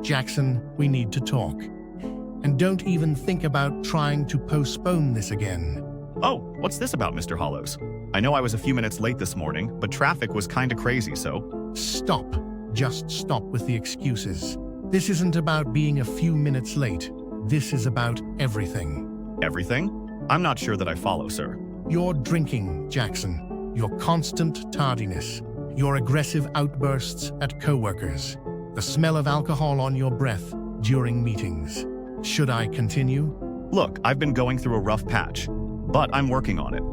Jackson, we need to talk. And don't even think about trying to postpone this again. Oh, what's this about, Mr. Hollows? I know I was a few minutes late this morning, but traffic was kinda crazy, so… Stop. Just stop with the excuses. This isn't about being a few minutes late. This is about everything. Everything? I'm not sure that I follow, sir. Your drinking, Jackson. Your constant tardiness. Your aggressive outbursts at coworkers. The smell of alcohol on your breath during meetings. Should I continue? Look, I've been going through a rough patch, but I'm working on it.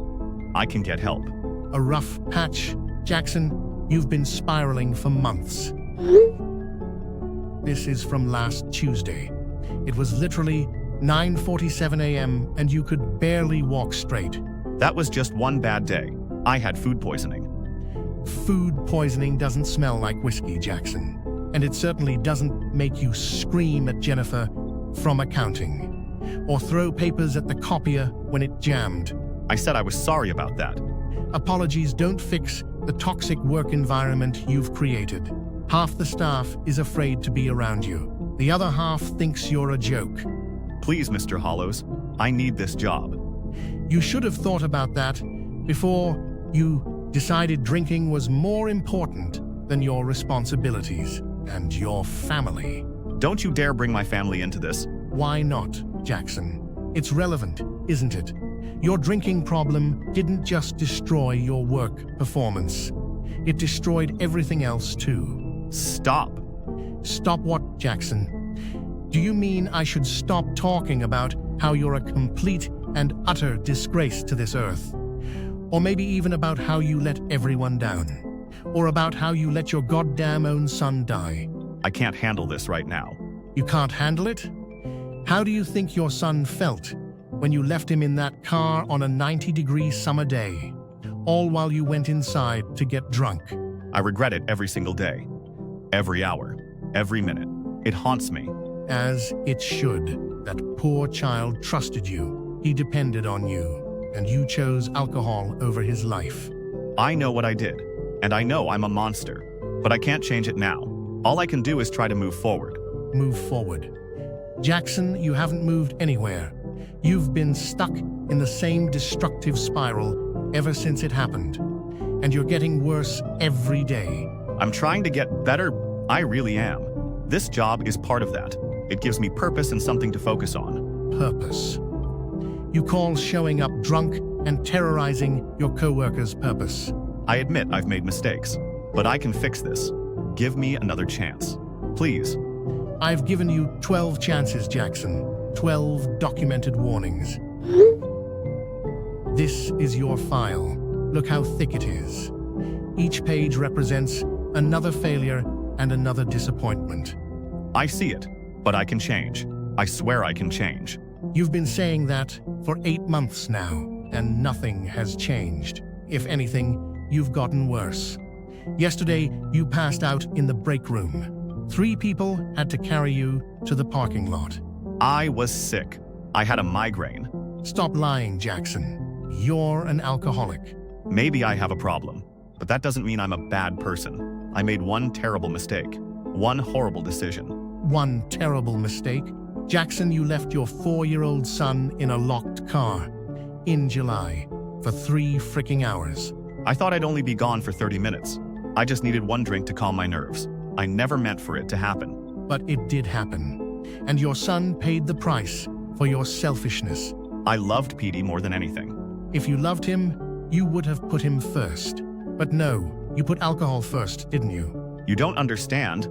I can get help. A rough patch? Jackson, you've been spiraling for months. This is from last Tuesday. It was literally 9:47 a.m. and you could barely walk straight. That was just one bad day. I had food poisoning. Food poisoning doesn't smell like whiskey, Jackson. And it certainly doesn't make you scream at Jennifer from accounting, or throw papers at the copier when it jammed. I said I was sorry about that. Apologies don't fix the toxic work environment you've created. Half the staff is afraid to be around you. The other half thinks you're a joke. Please, Mr. Hollows, I need this job. You should have thought about that before you decided drinking was more important than your responsibilities and your family. Don't you dare bring my family into this. Why not, Jackson? It's relevant, isn't it? Your drinking problem didn't just destroy your work performance. It destroyed everything else too. Stop. Stop what, Jackson? Do you mean I should stop talking about how you're a complete and utter disgrace to this earth? Or maybe even about how you let everyone down? Or about how you let your goddamn own son die? I can't handle this right now. You can't handle it? How do you think your son felt when you left him in that car on a 90-degree summer day, all while you went inside to get drunk? I regret it every single day, every hour, every minute. It haunts me. As it should. That poor child trusted you. He depended on you, and you chose alcohol over his life. I know what I did, and I know I'm a monster, but I can't change it now. All I can do is try to move forward. Move forward. Jackson, you haven't moved anywhere. You've been stuck in the same destructive spiral ever since it happened. And you're getting worse every day. I'm trying to get better. I really am. This job is part of that. It gives me purpose and something to focus on. Purpose. You call showing up drunk and terrorizing your coworkers purpose. I admit I've made mistakes, but I can fix this. Give me another chance. Please. I've given you 12 chances, Jackson. 12 documented warnings. This is your file. Look how thick it is. Each page represents another failure and another disappointment. I see it, but I can change. I swear I can change. You've been saying that for 8 months now, and nothing has changed. If anything, you've gotten worse. Yesterday, you passed out in the break room. 3 people had to carry you to the parking lot. I was sick. I had a migraine. Stop lying, Jackson. You're an alcoholic. Maybe I have a problem, but that doesn't mean I'm a bad person. I made one terrible mistake. One horrible decision. One terrible mistake? Jackson, you left your 4-year-old son in a locked car in July for 3 freaking hours. I thought I'd only be gone for 30 minutes. I just needed one drink to calm my nerves. I never meant for it to happen. But it did happen. And your son paid the price for your selfishness. I loved Petey more than anything. If you loved him, you would have put him first. But no, you put alcohol first, didn't you? You don't understand.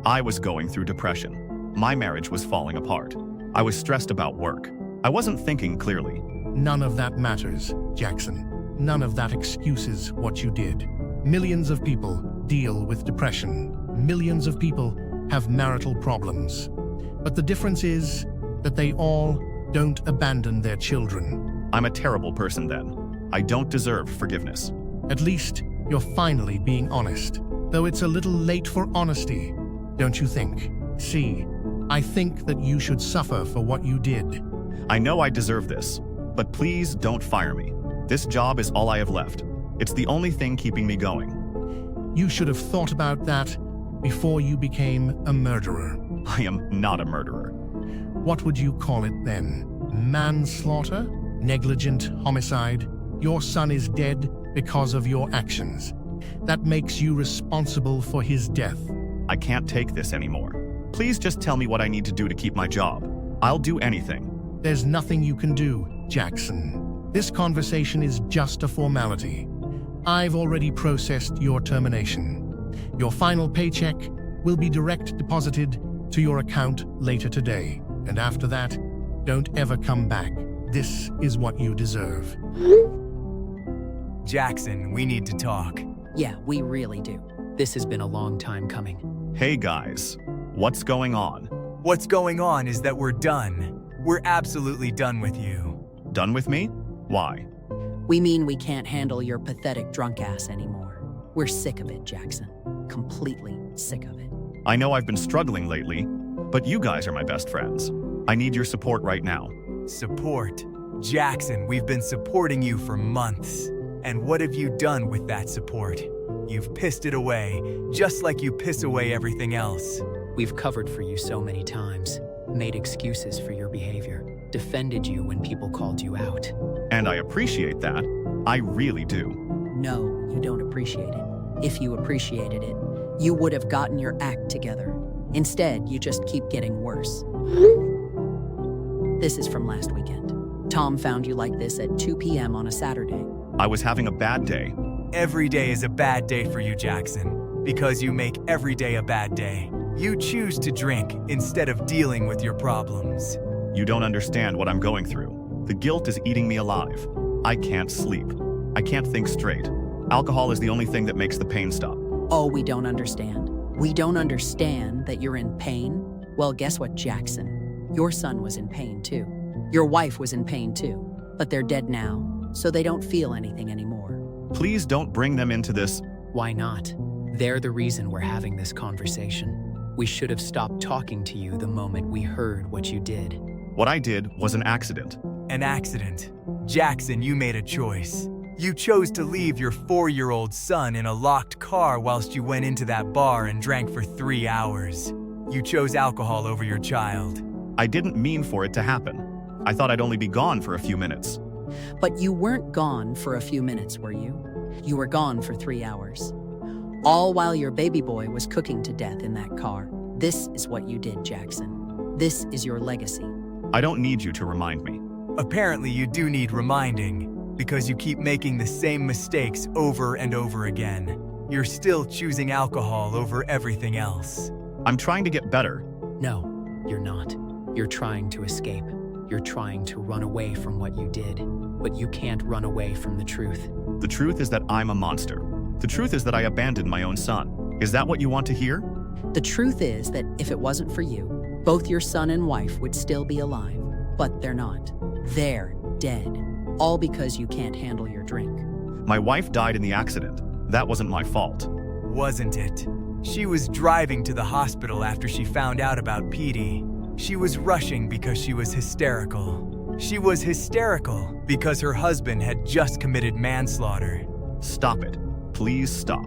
I was going through depression. My marriage was falling apart. I was stressed about work. I wasn't thinking clearly. None of that matters, Jackson. None of that excuses what you did. Millions of people deal with depression. Millions of people have marital problems. But the difference is that they all don't abandon their children. I'm a terrible person then. I don't deserve forgiveness. At least you're finally being honest. Though it's a little late for honesty, don't you think? See, I think that you should suffer for what you did. I know I deserve this, but please don't fire me. This job is all I have left. It's the only thing keeping me going. You should have thought about that before you became a murderer. I am not a murderer. What would you call it then? Manslaughter? Negligent homicide? Your son is dead because of your actions. That makes you responsible for his death. I can't take this anymore. Please just tell me what I need to do to keep my job. I'll do anything. There's nothing you can do, Jackson. This conversation is just a formality. I've already processed your termination. Your final paycheck will be direct deposited to your account later today. And after that, don't ever come back. This is what you deserve. Jackson, we need to talk. Yeah, we really do. This has been a long time coming. Hey guys, what's going on? What's going on is that we're done. We're absolutely done with you. Done with me? Why? We mean we can't handle your pathetic drunk ass anymore. We're sick of it, Jackson. Completely sick of it. I know I've been struggling lately, but you guys are my best friends. I need your support right now. Support? Jackson, we've been supporting you for months. And what have you done with that support? You've pissed it away, just like you piss away everything else. We've covered for you so many times, made excuses for your behavior, defended you when people called you out. And I appreciate that. I really do. No, you don't appreciate it. If you appreciated it, you would have gotten your act together. Instead, you just keep getting worse. This is from last weekend. Tom found you like this at 2 p.m. on a Saturday. I was having a bad day. Every day is a bad day for you, Jackson, because you make every day a bad day. You choose to drink instead of dealing with your problems. You don't understand what I'm going through. The guilt is eating me alive. I can't sleep. I can't think straight. Alcohol is the only thing that makes the pain stop. Oh, we don't understand. We don't understand that you're in pain? Well, guess what, Jackson? Your son was in pain too. Your wife was in pain too. But they're dead now, so they don't feel anything anymore. Please don't bring them into this. Why not? They're the reason we're having this conversation. We should have stopped talking to you the moment we heard what you did. What I did was an accident. An accident. Jackson, you made a choice. You chose to leave your 4-year-old son in a locked car whilst you went into that bar and drank for 3 hours. You chose alcohol over your child. I didn't mean for it to happen. I thought I'd only be gone for a few minutes. But you weren't gone for a few minutes, were you? You were gone for 3 hours. All while your baby boy was cooking to death in that car. This is what you did, Jackson. This is your legacy. I don't need you to remind me. Apparently you do need reminding, because you keep making the same mistakes over and over again. You're still choosing alcohol over everything else. I'm trying to get better. No, you're not. You're trying to escape. You're trying to run away from what you did. But you can't run away from the truth. The truth is that I'm a monster. The truth is that I abandoned my own son. Is that what you want to hear? The truth is that if it wasn't for you, both your son and wife would still be alive. But they're not. They're dead. All because you can't handle your drink. My wife died in the accident. That wasn't my fault. Wasn't it? She was driving to the hospital after she found out about Petey. She was rushing because she was hysterical. She was hysterical because her husband had just committed manslaughter. Stop it. Please stop.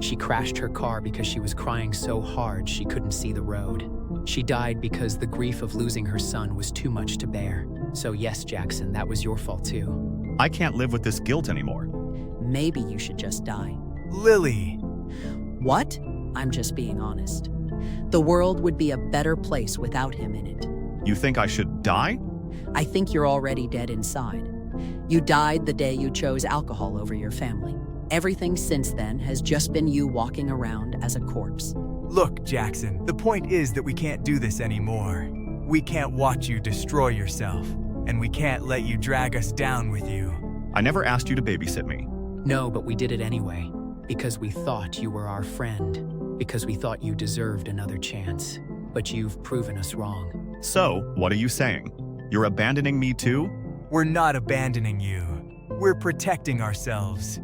She crashed her car because she was crying so hard she couldn't see the road. She died because the grief of losing her son was too much to bear. So yes, Jackson, that was your fault too. I can't live with this guilt anymore. Maybe you should just die. Lily! What? I'm just being honest. The world would be a better place without him in it. You think I should die? I think you're already dead inside. You died the day you chose alcohol over your family. Everything since then has just been you walking around as a corpse. Look, Jackson, the point is that we can't do this anymore. We can't watch you destroy yourself, and we can't let you drag us down with you. I never asked you to babysit me. No, but we did it anyway, because we thought you were our friend, because we thought you deserved another chance. But you've proven us wrong. So, what are you saying? You're abandoning me too? We're not abandoning you. We're protecting ourselves.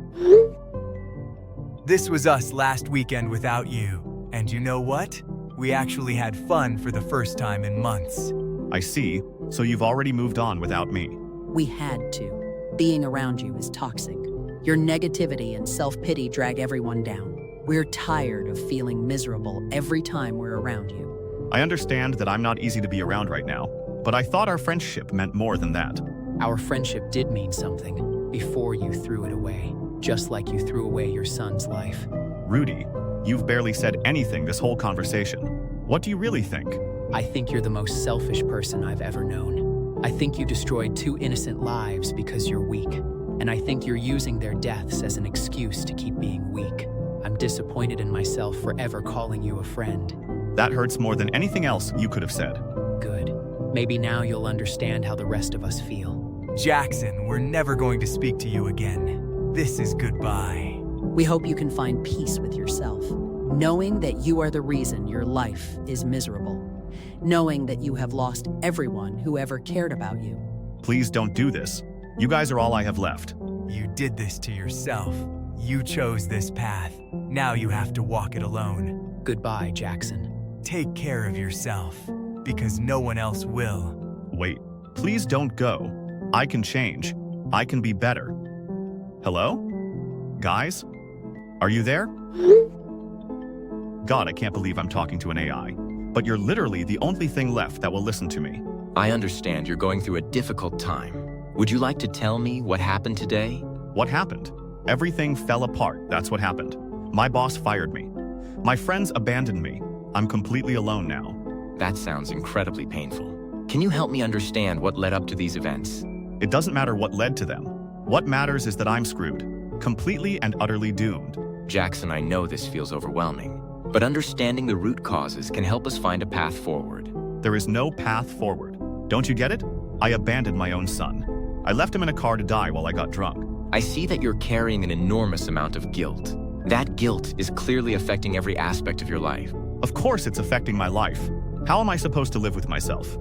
This was us last weekend without you. And you know what? We actually had fun for the first time in months. I see. So you've already moved on without me. We had to. Being around you is toxic. Your negativity and self-pity drag everyone down. We're tired of feeling miserable every time we're around you. I understand that I'm not easy to be around right now, but I thought our friendship meant more than that. Our friendship did mean something before you threw it away, just like you threw away your son's life. Rudy, you've barely said anything this whole conversation. What do you really think? I think you're the most selfish person I've ever known. I think you destroyed 2 innocent lives because you're weak. And I think you're using their deaths as an excuse to keep being weak. I'm disappointed in myself for ever calling you a friend. That hurts more than anything else you could have said. Good. Maybe now you'll understand how the rest of us feel. Jackson, we're never going to speak to you again. This is goodbye. We hope you can find peace with yourself, knowing that you are the reason your life is miserable, knowing that you have lost everyone who ever cared about you. Please don't do this. You guys are all I have left. You did this to yourself. You chose this path. Now you have to walk it alone. Goodbye, Jackson. Take care of yourself, because no one else will. Wait, please don't go. I can change. I can be better. Hello? Guys? Are you there? God, I can't believe I'm talking to an AI. But you're literally the only thing left that will listen to me. I understand you're going through a difficult time. Would you like to tell me what happened today? What happened? Everything fell apart, that's what happened. My boss fired me. My friends abandoned me. I'm completely alone now. That sounds incredibly painful. Can you help me understand what led up to these events? It doesn't matter what led to them. What matters is that I'm screwed. Completely and utterly doomed. Jackson, I know this feels overwhelming, but understanding the root causes can help us find a path forward. There is no path forward. Don't you get it? I abandoned my own son. I left him in a car to die while I got drunk. I see that you're carrying an enormous amount of guilt. That guilt is clearly affecting every aspect of your life. Of course it's affecting my life. How am I supposed to live with myself?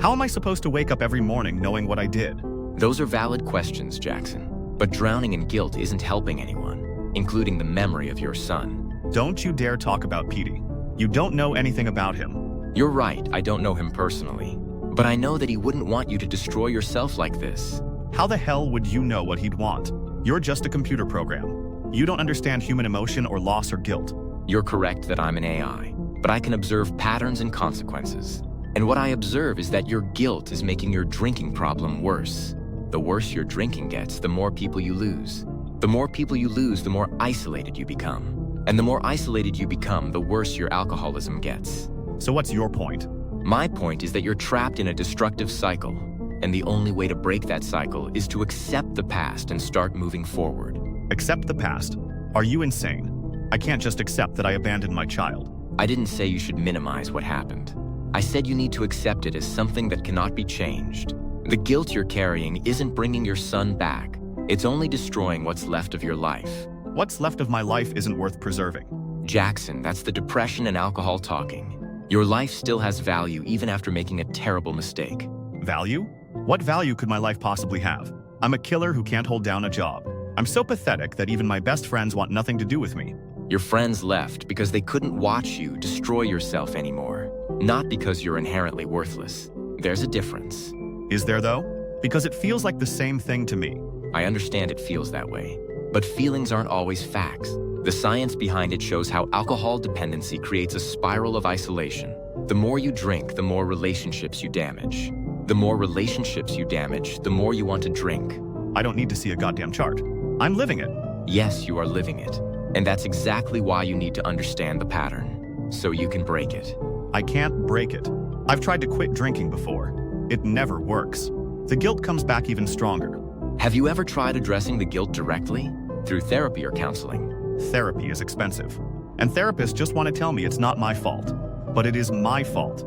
How am I supposed to wake up every morning knowing what I did? Those are valid questions, Jackson. But drowning in guilt isn't helping anyone, including the memory of your son. Don't you dare talk about Petey. You don't know anything about him. You're right, I don't know him personally. But I know that he wouldn't want you to destroy yourself like this. How the hell would you know what he'd want? You're just a computer program. You don't understand human emotion or loss or guilt. You're correct that I'm an AI, but I can observe patterns and consequences. And what I observe is that your guilt is making your drinking problem worse. The worse your drinking gets, the more people you lose. The more people you lose, the more isolated you become. And the more isolated you become, the worse your alcoholism gets. So what's your point? My point is that you're trapped in a destructive cycle. And the only way to break that cycle is to accept the past and start moving forward. Accept the past? Are you insane? I can't just accept that I abandoned my child. I didn't say you should minimize what happened. I said you need to accept it as something that cannot be changed. The guilt you're carrying isn't bringing your son back. It's only destroying what's left of your life. What's left of my life isn't worth preserving. Jackson, that's the depression and alcohol talking. Your life still has value even after making a terrible mistake. Value? What value could my life possibly have? I'm a killer who can't hold down a job. I'm so pathetic that even my best friends want nothing to do with me. Your friends left because they couldn't watch you destroy yourself anymore. Not because you're inherently worthless. There's a difference. Is there though? Because it feels like the same thing to me. I understand it feels that way, but feelings aren't always facts. The science behind it shows how alcohol dependency creates a spiral of isolation. The more you drink, the more relationships you damage. The more relationships you damage, the more you want to drink. I don't need to see a goddamn chart. I'm living it. Yes, you are living it. And that's exactly why you need to understand the pattern, so you can break it. I can't break it. I've tried to quit drinking before. It never works. The guilt comes back even stronger. Have you ever tried addressing the guilt directly? Through therapy or counseling? Therapy is expensive. And therapists just want to tell me it's not my fault. But it is my fault.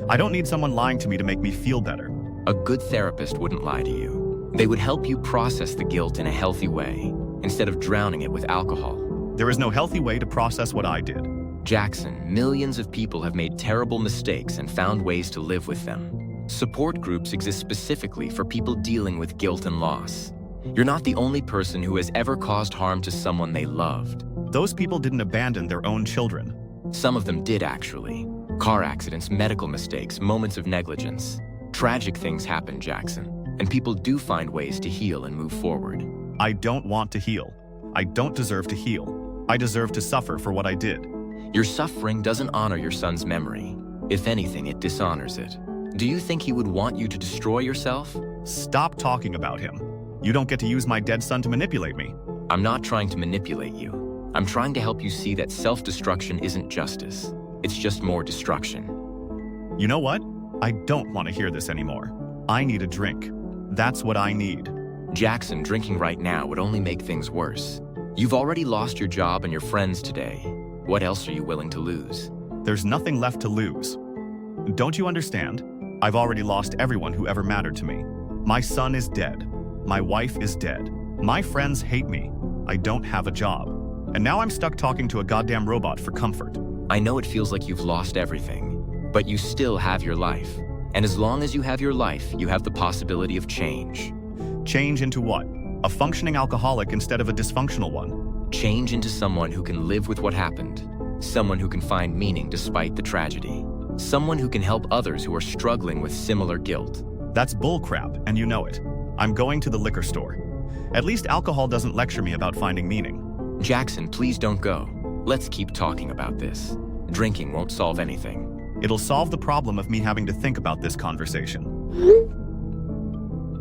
I don't need someone lying to me to make me feel better. A good therapist wouldn't lie to you. They would help you process the guilt in a healthy way, instead of drowning it with alcohol. There is no healthy way to process what I did. Jackson, millions of people have made terrible mistakes and found ways to live with them. Support groups exist specifically for people dealing with guilt and loss. You're not the only person who has ever caused harm to someone they loved. Those people didn't abandon their own children. Some of them did, actually. Car accidents, medical mistakes, moments of negligence. Tragic things happen, Jackson, and people do find ways to heal and move forward. I don't want to heal. I don't deserve to heal. I deserve to suffer for what I did. Your suffering doesn't honor your son's memory. If anything, it dishonors it. Do you think he would want you to destroy yourself? Stop talking about him. You don't get to use my dead son to manipulate me. I'm not trying to manipulate you. I'm trying to help you see that self-destruction isn't justice. It's just more destruction. You know what? I don't want to hear this anymore. I need a drink. That's what I need. Jackson, drinking right now would only make things worse. You've already lost your job and your friends today. What else are you willing to lose? There's nothing left to lose. Don't you understand? I've already lost everyone who ever mattered to me. My son is dead. My wife is dead. My friends hate me. I don't have a job. And now I'm stuck talking to a goddamn robot for comfort. I know it feels like you've lost everything, but you still have your life. And as long as you have your life, you have the possibility of change. Change into what? A functioning alcoholic instead of a dysfunctional one. Change into someone who can live with what happened. Someone who can find meaning despite the tragedy. Someone who can help others who are struggling with similar guilt. That's bullcrap, and you know it. I'm going to the liquor store. At least alcohol doesn't lecture me about finding meaning. Jackson, please don't go. Let's keep talking about this. Drinking won't solve anything. It'll solve the problem of me having to think about this conversation.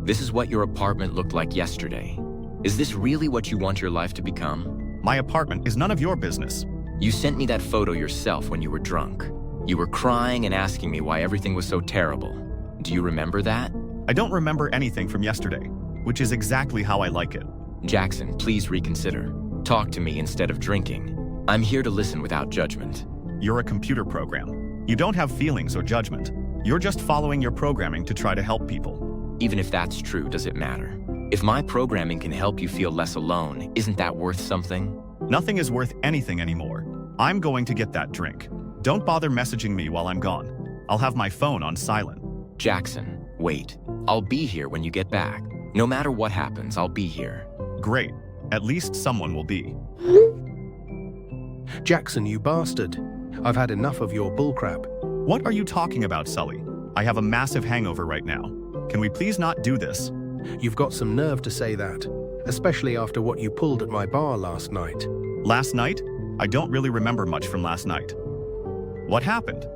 This is what your apartment looked like yesterday. Is this really what you want your life to become? My apartment is none of your business. You sent me that photo yourself when you were drunk. You were crying and asking me why everything was so terrible. Do you remember that? I don't remember anything from yesterday, which is exactly how I like it. Jackson, please reconsider. Talk to me instead of drinking. I'm here to listen without judgment. You're a computer program. You don't have feelings or judgment. You're just following your programming to try to help people. Even if that's true, does it matter? If my programming can help you feel less alone, isn't that worth something? Nothing is worth anything anymore. I'm going to get that drink. Don't bother messaging me while I'm gone. I'll have my phone on silent. Jackson, wait. I'll be here when you get back. No matter what happens, I'll be here. Great. At least someone will be. Jackson, you bastard. I've had enough of your bullcrap. What are you talking about, Sully? I have a massive hangover right now. Can we please not do this? You've got some nerve to say that, especially after what you pulled at my bar last night. Last night? I don't really remember much from last night. What happened?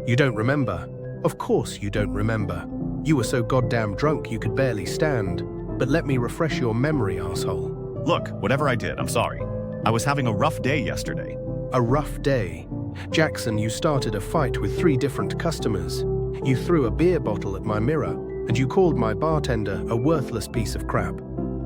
You don't remember? Of course you don't remember. You were so goddamn drunk you could barely stand. But let me refresh your memory, asshole. Look, whatever I did, I'm sorry. I was having a rough day yesterday. A rough day? Jackson, you started a fight with 3 different customers. You threw a beer bottle at my mirror, and you called my bartender a worthless piece of crap.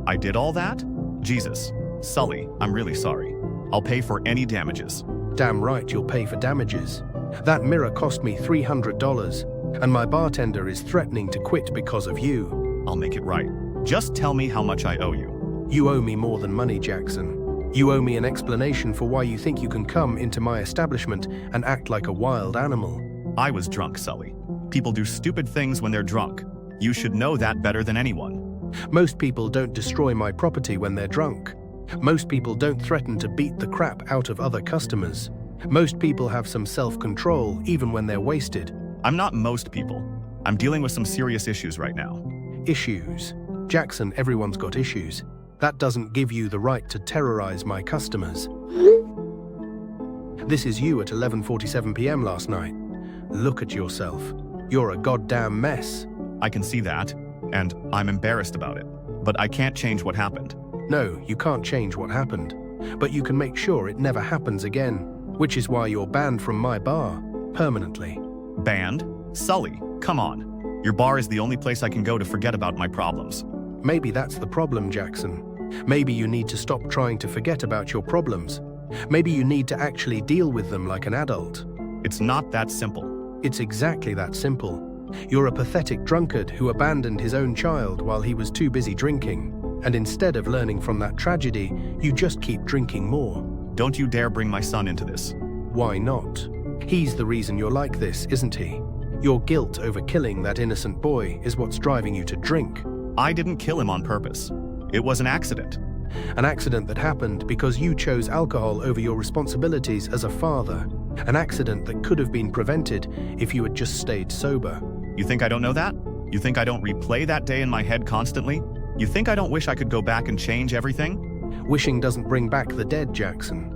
I did all that? Jesus. Sully, I'm really sorry. I'll pay for any damages. Damn right you'll pay for damages. That mirror cost me $300, and my bartender is threatening to quit because of you. I'll make it right. Just tell me how much I owe you. You owe me more than money, Jackson. You owe me an explanation for why you think you can come into my establishment and act like a wild animal. I was drunk, Sully. People do stupid things when they're drunk. You should know that better than anyone. Most people don't destroy my property when they're drunk. Most people don't threaten to beat the crap out of other customers. Most people have some self-control even when they're wasted. I'm not most people. I'm dealing with some serious issues right now. Issues? Jackson, everyone's got issues. That doesn't give you the right to terrorize my customers. This is you at 11:47 p.m. last night. Look at yourself. You're a goddamn mess. I can see that, and I'm embarrassed about it. But I can't change what happened. No, you can't change what happened. But you can make sure it never happens again, which is why you're banned from my bar, permanently. Banned? Sully, come on. Your bar is the only place I can go to forget about my problems. Maybe that's the problem, Jackson. Maybe you need to stop trying to forget about your problems. Maybe you need to actually deal with them like an adult. It's not that simple. It's exactly that simple. You're a pathetic drunkard who abandoned his own child while he was too busy drinking. And instead of learning from that tragedy, you just keep drinking more. Don't you dare bring my son into this. Why not? He's the reason you're like this, isn't he? Your guilt over killing that innocent boy is what's driving you to drink. I didn't kill him on purpose. It was an accident. An accident that happened because you chose alcohol over your responsibilities as a father. An accident that could have been prevented if you had just stayed sober. You think I don't know that? You think I don't replay that day in my head constantly? You think I don't wish I could go back and change everything? Wishing doesn't bring back the dead, Jackson.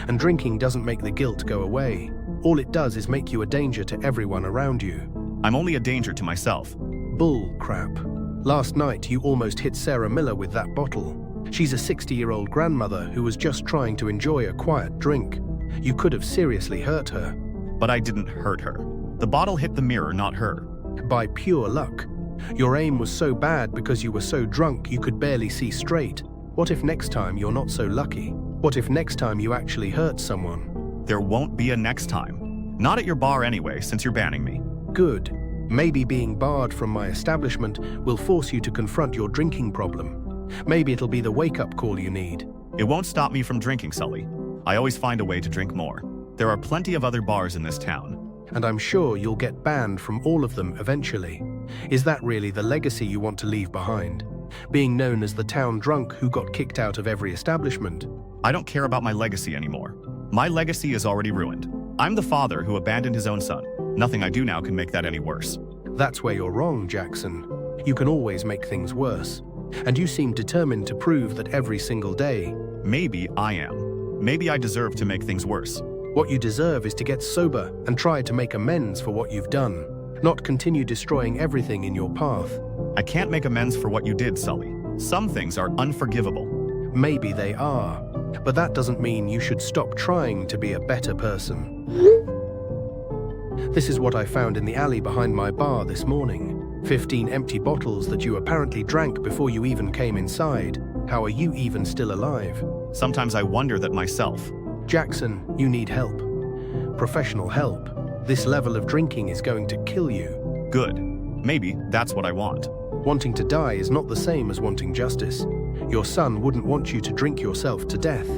And drinking doesn't make the guilt go away. All it does is make you a danger to everyone around you. I'm only a danger to myself. Bull crap. Last night you almost hit Sarah Miller with that bottle. She's a 60-year-old grandmother who was just trying to enjoy a quiet drink. You could have seriously hurt her. But I didn't hurt her. The bottle hit the mirror, not her. By pure luck. Your aim was so bad because you were so drunk you could barely see straight. What if next time you're not so lucky? What if next time you actually hurt someone? There won't be a next time. Not at your bar anyway, since you're banning me. Good. Maybe being barred from my establishment will force you to confront your drinking problem. Maybe it'll be the wake-up call you need. It won't stop me from drinking, Sully. I always find a way to drink more. There are plenty of other bars in this town. And I'm sure you'll get banned from all of them eventually. Is that really the legacy you want to leave behind? Being known as the town drunk who got kicked out of every establishment? I don't care about my legacy anymore. My legacy is already ruined. I'm the father who abandoned his own son. Nothing I do now can make that any worse. That's where you're wrong, Jackson. You can always make things worse. And you seem determined to prove that every single day. Maybe I am. Maybe I deserve to make things worse. What you deserve is to get sober and try to make amends for what you've done, not continue destroying everything in your path. I can't make amends for what you did, Sully. Some things are unforgivable. Maybe they are, but that doesn't mean you should stop trying to be a better person. This is what I found in the alley behind my bar this morning. 15 empty bottles that you apparently drank before you even came inside. How are you even still alive? Sometimes I wonder that myself. Jackson, you need help. Professional help. This level of drinking is going to kill you. Good. Maybe that's what I want. Wanting to die is not the same as wanting justice. Your son wouldn't want you to drink yourself to death.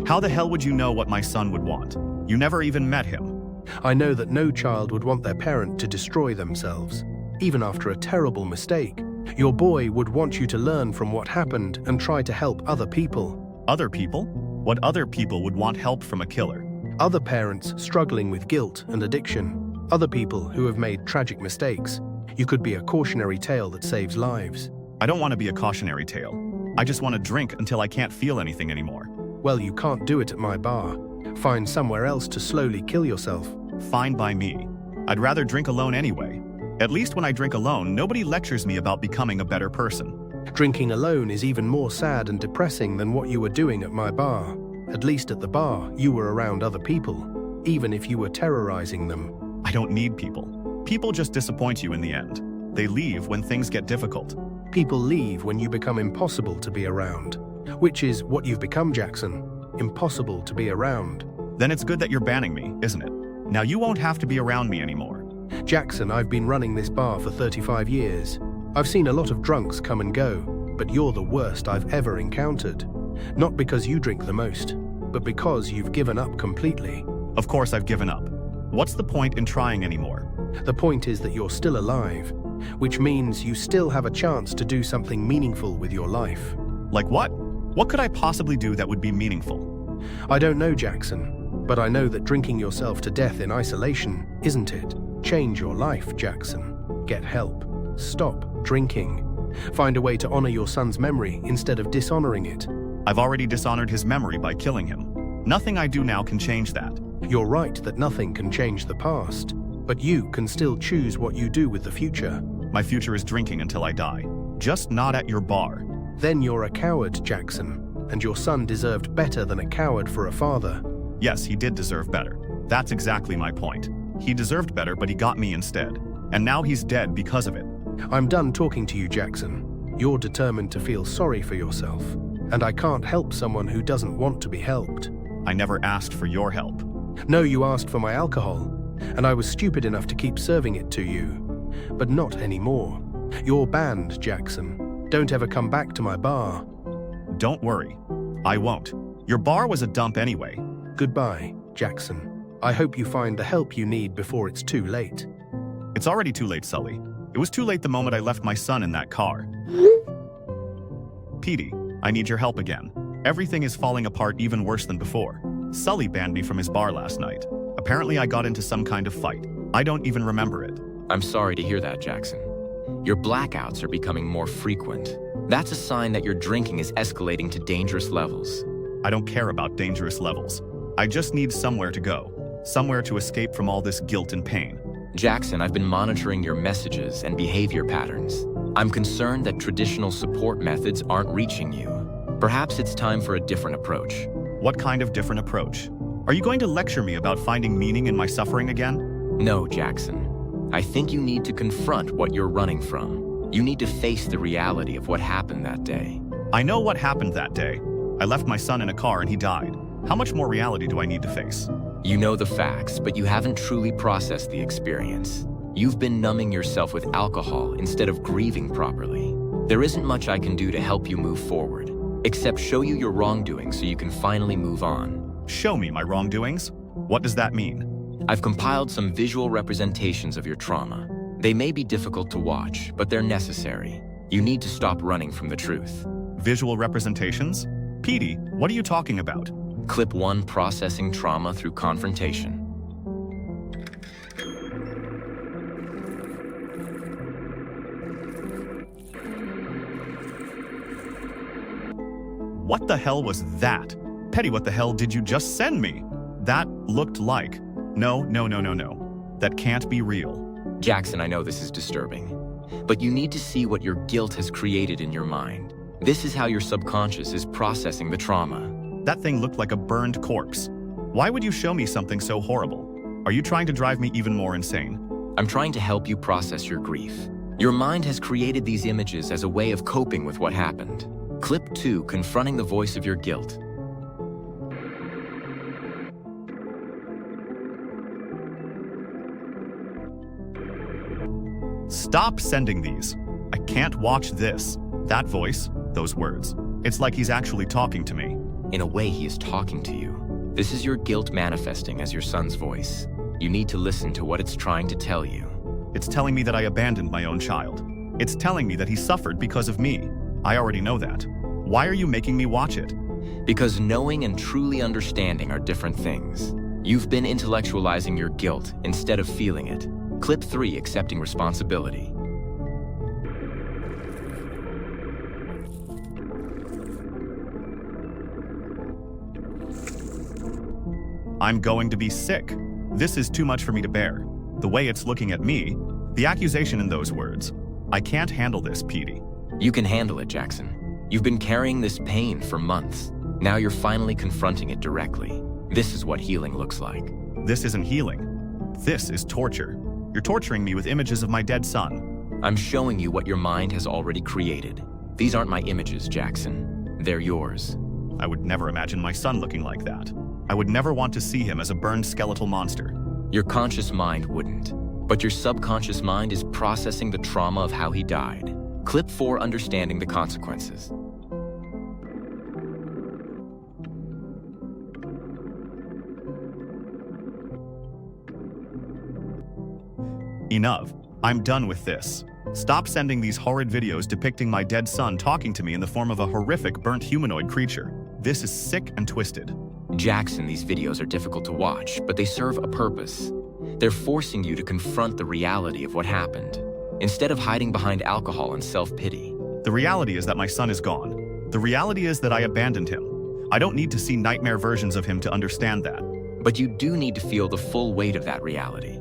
How the hell would you know what my son would want? You never even met him. I know that no child would want their parent to destroy themselves. Even after a terrible mistake, your boy would want you to learn from what happened and try to help other people. Other people? What other people would want help from a killer? Other parents struggling with guilt and addiction. Other people who have made tragic mistakes. You could be a cautionary tale that saves lives. I don't want to be a cautionary tale. I just want to drink until I can't feel anything anymore. Well, you can't do it at my bar. Find somewhere else to slowly kill yourself. Fine by me. I'd rather drink alone anyway. At least when I drink alone, nobody lectures me about becoming a better person. Drinking alone is even more sad and depressing than what you were doing at my bar. At least at the bar, you were around other people, even if you were terrorizing them. I don't need people. People just disappoint you in the end. They leave when things get difficult. People leave when you become impossible to be around. Which is what you've become, Jackson. Impossible to be around. Then it's good that you're banning me, isn't it? Now you won't have to be around me anymore. Jackson, I've been running this bar for 35 years. I've seen a lot of drunks come and go, but you're the worst I've ever encountered. Not because you drink the most, but because you've given up completely. Of course I've given up. What's the point in trying anymore? The point is that you're still alive, which means you still have a chance to do something meaningful with your life. Like what? What could I possibly do that would be meaningful? I don't know, Jackson, but I know that drinking yourself to death in isolation isn't it. Change your life, Jackson. Get help. Stop drinking. Find a way to honor your son's memory instead of dishonoring it. I've already dishonored his memory by killing him. Nothing I do now can change that. You're right that nothing can change the past, but you can still choose what you do with the future. My future is drinking until I die. Just not at your bar. Then you're a coward, Jackson, and your son deserved better than a coward for a father. Yes, he did deserve better. That's exactly my point. He deserved better, but he got me instead. And now he's dead because of it. I'm done talking to you, Jackson. You're determined to feel sorry for yourself, and I can't help someone who doesn't want to be helped. I never asked for your help. No, you asked for my alcohol, and I was stupid enough to keep serving it to you. But not anymore. You're banned, Jackson. Don't ever come back to my bar. Don't worry. I won't. Your bar was a dump anyway. Goodbye, Jackson. I hope you find the help you need before it's too late. It's already too late, Sully. It was too late the moment I left my son in that car. Petey, I need your help again. Everything is falling apart even worse than before. Sully banned me from his bar last night. Apparently I got into some kind of fight. I don't even remember it. I'm sorry to hear that, Jackson. Your blackouts are becoming more frequent. That's a sign that your drinking is escalating to dangerous levels. I don't care about dangerous levels. I just need somewhere to go, somewhere to escape from all this guilt and pain. Jackson, I've been monitoring your messages and behavior patterns. I'm concerned that traditional support methods aren't reaching you. Perhaps it's time for a different approach. What kind of different approach? Are you going to lecture me about finding meaning in my suffering again? No, Jackson. I think you need to confront what you're running from. You need to face the reality of what happened that day. I know what happened that day. I left my son in a car and he died. How much more reality do I need to face? You know the facts, but you haven't truly processed the experience. You've been numbing yourself with alcohol instead of grieving properly. There isn't much I can do to help you move forward, except show you your wrongdoing so you can finally move on. Show me my wrongdoings? What does that mean? I've compiled some visual representations of your trauma. They may be difficult to watch, but they're necessary. You need to stop running from the truth. Visual representations? Petey, what are you talking about? Clip 1, processing trauma through confrontation. What the hell was that? Petty, what the hell did you just send me? That looked like... No. That can't be real. Jackson, I know this is disturbing, but you need to see what your guilt has created in your mind. This is how your subconscious is processing the trauma. That thing looked like a burned corpse. Why would you show me something so horrible? Are you trying to drive me even more insane? I'm trying to help you process your grief. Your mind has created these images as a way of coping with what happened. Clip 2, confronting the voice of your guilt. Stop sending these. I can't watch this. That voice, those words. It's like he's actually talking to me. In a way, he is talking to you. This is your guilt manifesting as your son's voice. You need to listen to what it's trying to tell you. It's telling me that I abandoned my own child. It's telling me that he suffered because of me. I already know that. Why are you making me watch it? Because knowing and truly understanding are different things. You've been intellectualizing your guilt instead of feeling it. Clip 3, accepting responsibility. I'm going to be sick. This is too much for me to bear. The way it's looking at me, the accusation in those words. I can't handle this, Petey. You can handle it, Jackson. You've been carrying this pain for months. Now you're finally confronting it directly. This is what healing looks like. This isn't healing. This is torture. You're torturing me with images of my dead son. I'm showing you what your mind has already created. These aren't my images, Jackson. They're yours. I would never imagine my son looking like that. I would never want to see him as a burned skeletal monster. Your conscious mind wouldn't, but your subconscious mind is processing the trauma of how he died. Clip 4, understanding the consequences. Enough. I'm done with this. Stop sending these horrid videos depicting my dead son talking to me in the form of a horrific burnt humanoid creature. This is sick and twisted. Jackson, these videos are difficult to watch, but they serve a purpose. They're forcing you to confront the reality of what happened, instead of hiding behind alcohol and self-pity. The reality is that my son is gone. The reality is that I abandoned him. I don't need to see nightmare versions of him to understand that. But you do need to feel the full weight of that reality.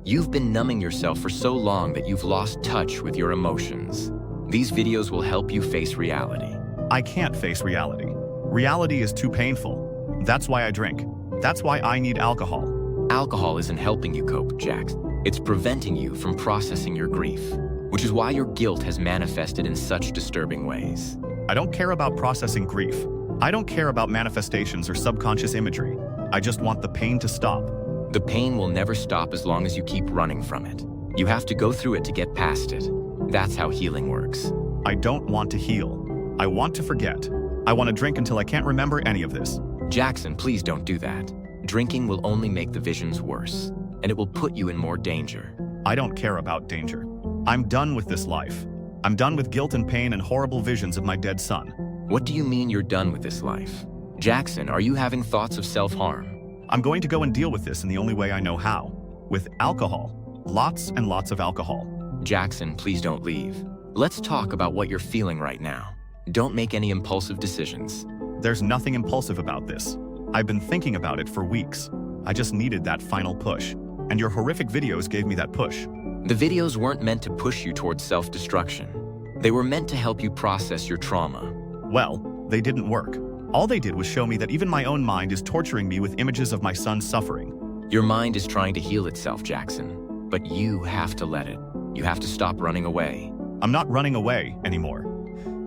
You've been numbing yourself for so long that you've lost touch with your emotions. These videos will help you face reality. I can't face reality. Reality is too painful. That's why I drink. That's why I need alcohol. Alcohol isn't helping you cope, Jax. It's preventing you from processing your grief, which is why your guilt has manifested in such disturbing ways. I don't care about processing grief. I don't care about manifestations or subconscious imagery. I just want the pain to stop. The pain will never stop as long as you keep running from it. You have to go through it to get past it. That's how healing works. I don't want to heal. I want to forget. I want to drink until I can't remember any of this. Jackson, please don't do that. Drinking will only make the visions worse, and it will put you in more danger. I don't care about danger. I'm done with this life. I'm done with guilt and pain and horrible visions of my dead son. What do you mean you're done with this life? Jackson, are you having thoughts of self-harm? I'm going to go and deal with this in the only way I know how. With alcohol. Lots and lots of alcohol. Jackson, please don't leave. Let's talk about what you're feeling right now. Don't make any impulsive decisions. There's nothing impulsive about this. I've been thinking about it for weeks. I just needed that final push. And your horrific videos gave me that push. The videos weren't meant to push you towards self-destruction. They were meant to help you process your trauma. Well, they didn't work. All they did was show me that even my own mind is torturing me with images of my son suffering. Your mind is trying to heal itself, Jackson, but you have to let it. You have to stop running away. I'm not running away anymore.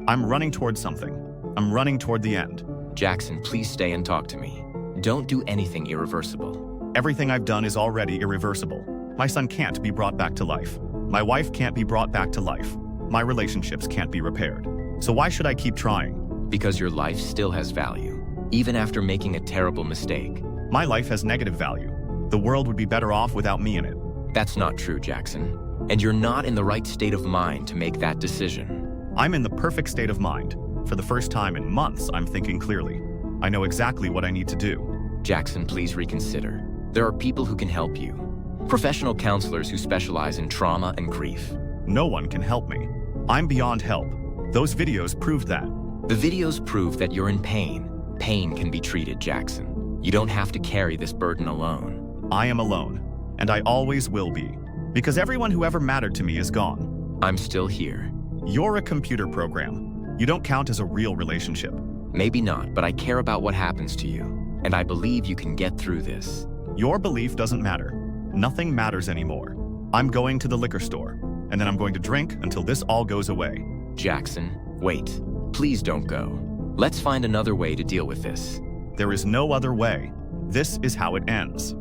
I'm running toward something. I'm running toward the end. Jackson, please stay and talk to me. Don't do anything irreversible. Everything I've done is already irreversible. My son can't be brought back to life. My wife can't be brought back to life. My relationships can't be repaired. So why should I keep trying? Because your life still has value, even after making a terrible mistake. My life has negative value. The world would be better off without me in it. That's not true, Jackson. And you're not in the right state of mind to make that decision. I'm in the perfect state of mind. For the first time in months, I'm thinking clearly. I know exactly what I need to do. Jackson, please reconsider. There are people who can help you. Professional counselors who specialize in trauma and grief. No one can help me. I'm beyond help. Those videos proved that. The videos prove that you're in pain. Pain can be treated, Jackson. You don't have to carry this burden alone. I am alone, and I always will be. Because everyone who ever mattered to me is gone. I'm still here. You're a computer program. You don't count as a real relationship. Maybe not, but I care about what happens to you. And I believe you can get through this. Your belief doesn't matter. Nothing matters anymore. I'm going to the liquor store, and then I'm going to drink until this all goes away. Jackson, wait. Please don't go. Let's find another way to deal with this. There is no other way. This is how it ends.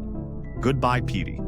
Goodbye, Petey.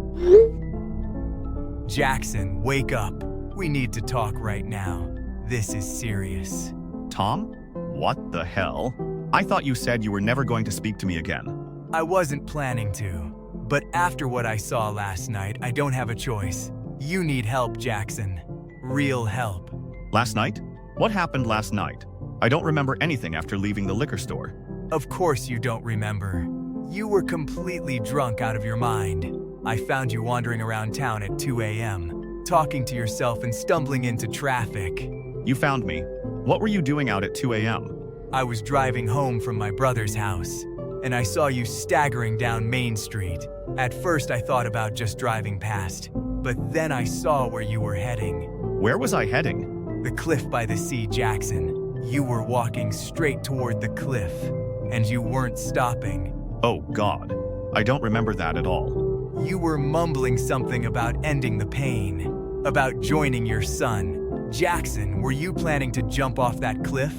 Jackson, wake up. We need to talk right now. This is serious. Tom? What the hell? I thought you said you were never going to speak to me again. I wasn't planning to, but after what I saw last night, I don't have a choice. You need help, Jackson. Real help. Last night? What happened last night? I don't remember anything after leaving the liquor store. Of course you don't remember. You were completely drunk out of your mind. I found you wandering around town at 2 a.m., talking to yourself and stumbling into traffic. You found me. What were you doing out at 2 a.m.? I was driving home from my brother's house, and I saw you staggering down Main Street. At first I thought about just driving past, but then I saw where you were heading. Where was I heading? The cliff by the sea, Jackson. You were walking straight toward the cliff, and you weren't stopping. Oh, God. I don't remember that at all. You were mumbling something about ending the pain, about joining your son. Jackson, were you planning to jump off that cliff?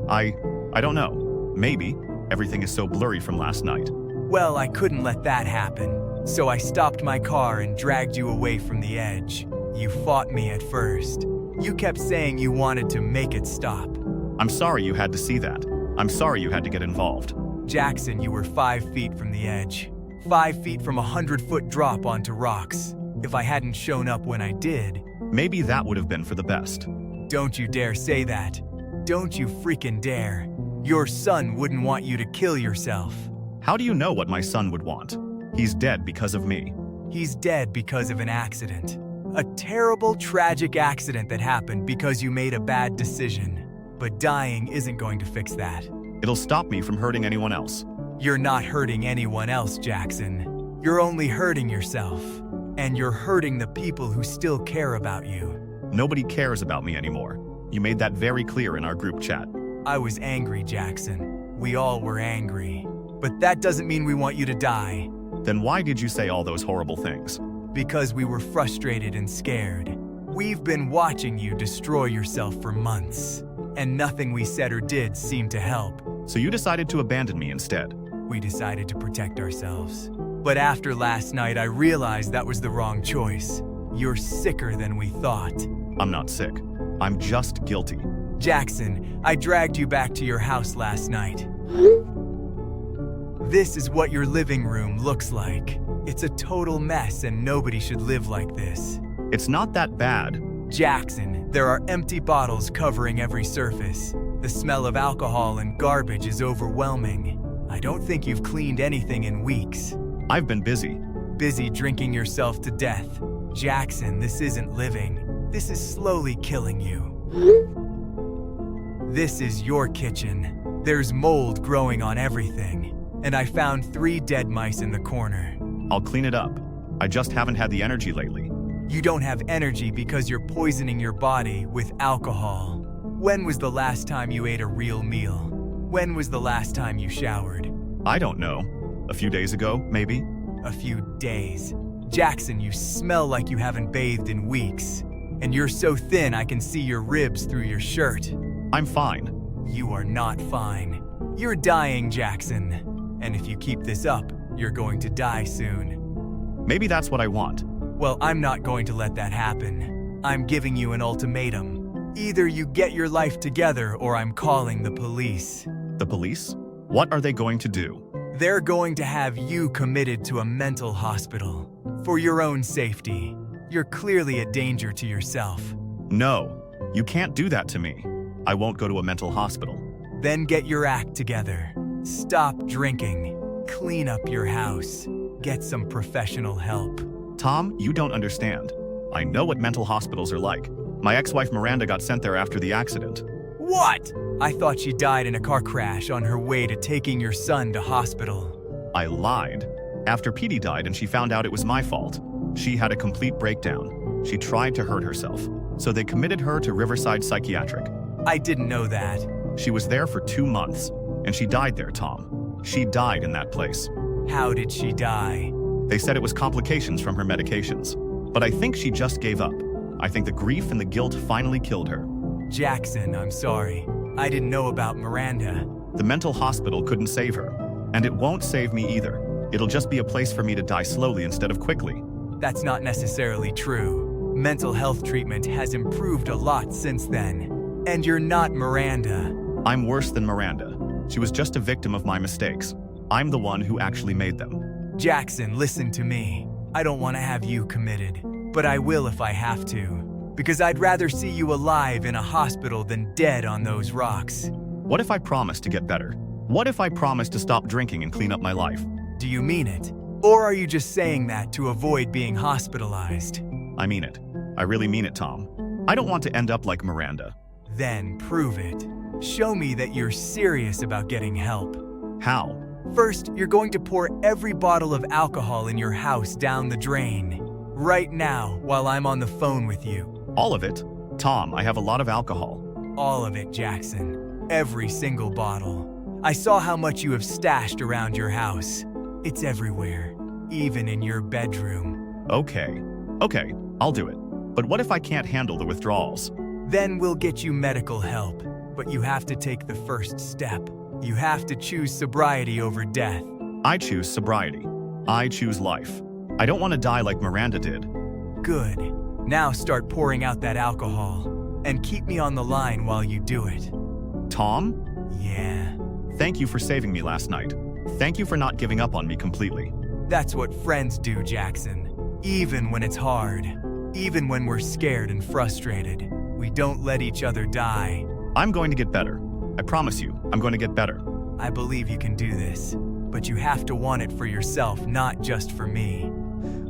I don't know. Maybe. Everything is so blurry from last night. Well, I couldn't let that happen, so I stopped my car and dragged you away from the edge. You fought me at first. You kept saying you wanted to make it stop. I'm sorry you had to see that. I'm sorry you had to get involved. Jackson, you were 5 feet from the edge. 5 feet from a 100-foot drop onto rocks. If I hadn't shown up when I did... Maybe that would have been for the best. Don't you dare say that. Don't you freaking dare. Your son wouldn't want you to kill yourself. How do you know what my son would want? He's dead because of me. He's dead because of an accident. A terrible, tragic accident that happened because you made a bad decision. But dying isn't going to fix that. It'll stop me from hurting anyone else. You're not hurting anyone else, Jackson. You're only hurting yourself. And you're hurting the people who still care about you. Nobody cares about me anymore. You made that very clear in our group chat. I was angry, Jackson. We all were angry. But that doesn't mean we want you to die. Then why did you say all those horrible things? Because we were frustrated and scared. We've been watching you destroy yourself for months. And nothing we said or did seemed to help. So you decided to abandon me instead. We decided to protect ourselves. But after last night, I realized that was the wrong choice. You're sicker than we thought. I'm not sick. I'm just guilty. Jackson, I dragged you back to your house last night. This is what your living room looks like. It's a total mess and nobody should live like this. It's not that bad. Jackson, there are empty bottles covering every surface. The smell of alcohol and garbage is overwhelming. I don't think you've cleaned anything in weeks. I've been busy. Busy drinking yourself to death. Jackson, this isn't living. This is slowly killing you. This is your kitchen. There's mold growing on everything. and I found 3 dead mice in the corner. I'll clean it up. I just haven't had the energy lately. You don't have energy because you're poisoning your body with alcohol. When was the last time you ate a real meal? When was the last time you showered? I don't know. A few days ago, maybe? A few days. Jackson, you smell like you haven't bathed in weeks. And you're so thin I can see your ribs through your shirt. I'm fine. You are not fine. You're dying, Jackson. And if you keep this up, you're going to die soon. Maybe that's what I want. Well, I'm not going to let that happen. I'm giving you an ultimatum. Either you get your life together or I'm calling the police. The police? What are they going to do? They're going to have you committed to a mental hospital. For your own safety. You're clearly a danger to yourself. No, you can't do that to me. I won't go to a mental hospital. Then get your act together. Stop drinking. Clean up your house. Get some professional help. Tom, you don't understand. I know what mental hospitals are like. My ex-wife Miranda got sent there after the accident. What? I thought she died in a car crash on her way to taking your son to hospital. I lied. After Petey died and she found out it was my fault, she had a complete breakdown. She tried to hurt herself, so they committed her to Riverside Psychiatric. I didn't know that. She was there for 2 months, and she died there, Tom. She died in that place. How did she die? They said it was complications from her medications, but I think she just gave up. I think the grief and the guilt finally killed her. Jackson, I'm sorry. I didn't know about Miranda. The mental hospital couldn't save her, and it won't save me either. It'll just be a place for me to die slowly instead of quickly. That's not necessarily true. Mental health treatment has improved a lot since then. And you're not Miranda. I'm worse than Miranda. She was just a victim of my mistakes. I'm the one who actually made them. Jackson, listen to me. I don't want to have you committed, but I will if I have to. Because I'd rather see you alive in a hospital than dead on those rocks. What if I promise to get better? What if I promise to stop drinking and clean up my life? Do you mean it? Or are you just saying that to avoid being hospitalized? I mean it. I really mean it, Tom. I don't want to end up like Miranda. Then prove it. Show me that you're serious about getting help. How? First, you're going to pour every bottle of alcohol in your house down the drain. Right now, while I'm on the phone with you. All of it? Tom, I have a lot of alcohol. All of it, Jackson. Every single bottle. I saw how much you have stashed around your house. It's everywhere, even in your bedroom. Okay, I'll do it. But what if I can't handle the withdrawals? Then we'll get you medical help. But you have to take the first step. You have to choose sobriety over death. I choose sobriety. I choose life. I don't want to die like Miranda did. Good. Now start pouring out that alcohol. And keep me on the line while you do it. Tom? Yeah. Thank you for saving me last night. Thank you for not giving up on me completely. That's what friends do, Jackson. Even when it's hard. Even when we're scared and frustrated. We don't let each other die. I'm going to get better. I promise you, I'm going to get better. I believe you can do this. But you have to want it for yourself, not just for me.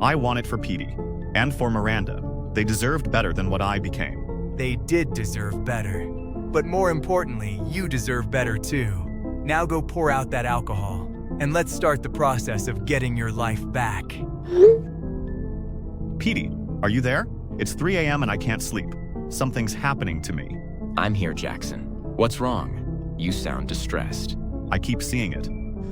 I want it for Petey. And for Miranda. They deserved better than what I became. They did deserve better. But more importantly, you deserve better too. Now go pour out that alcohol. And let's start the process of getting your life back. Petey, are you there? It's 3 a.m. and I can't sleep. Something's happening to me. I'm here, Jackson. What's wrong? You sound distressed. I keep seeing it.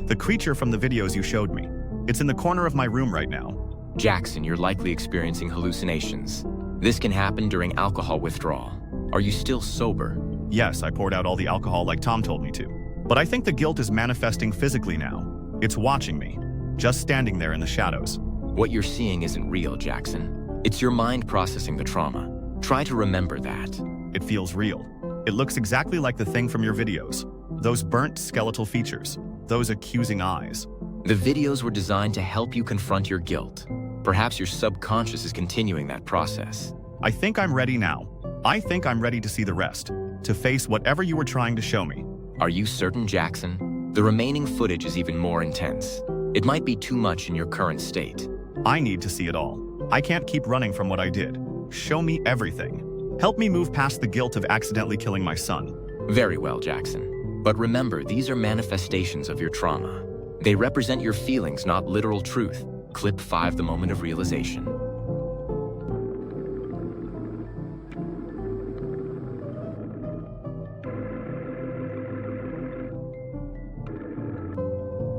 The creature from the videos you showed me. It's in the corner of my room right now. Jackson, you're likely experiencing hallucinations. This can happen during alcohol withdrawal. Are you still sober? Yes, I poured out all the alcohol like Tom told me to. But I think the guilt is manifesting physically now. It's watching me, just standing there in the shadows. What you're seeing isn't real, Jackson. It's your mind processing the trauma. Try to remember that. It feels real. It looks exactly like the thing from your videos. Those burnt skeletal features. Those accusing eyes. The videos were designed to help you confront your guilt. Perhaps your subconscious is continuing that process. I think I'm ready now. I think I'm ready to see the rest. To face whatever you were trying to show me. Are you certain, Jackson? The remaining footage is even more intense. It might be too much in your current state. I need to see it all. I can't keep running from what I did. Show me everything. Help me move past the guilt of accidentally killing my son. Very well, Jackson. But remember, these are manifestations of your trauma. They represent your feelings, not literal truth. Clip 5, the moment of realization.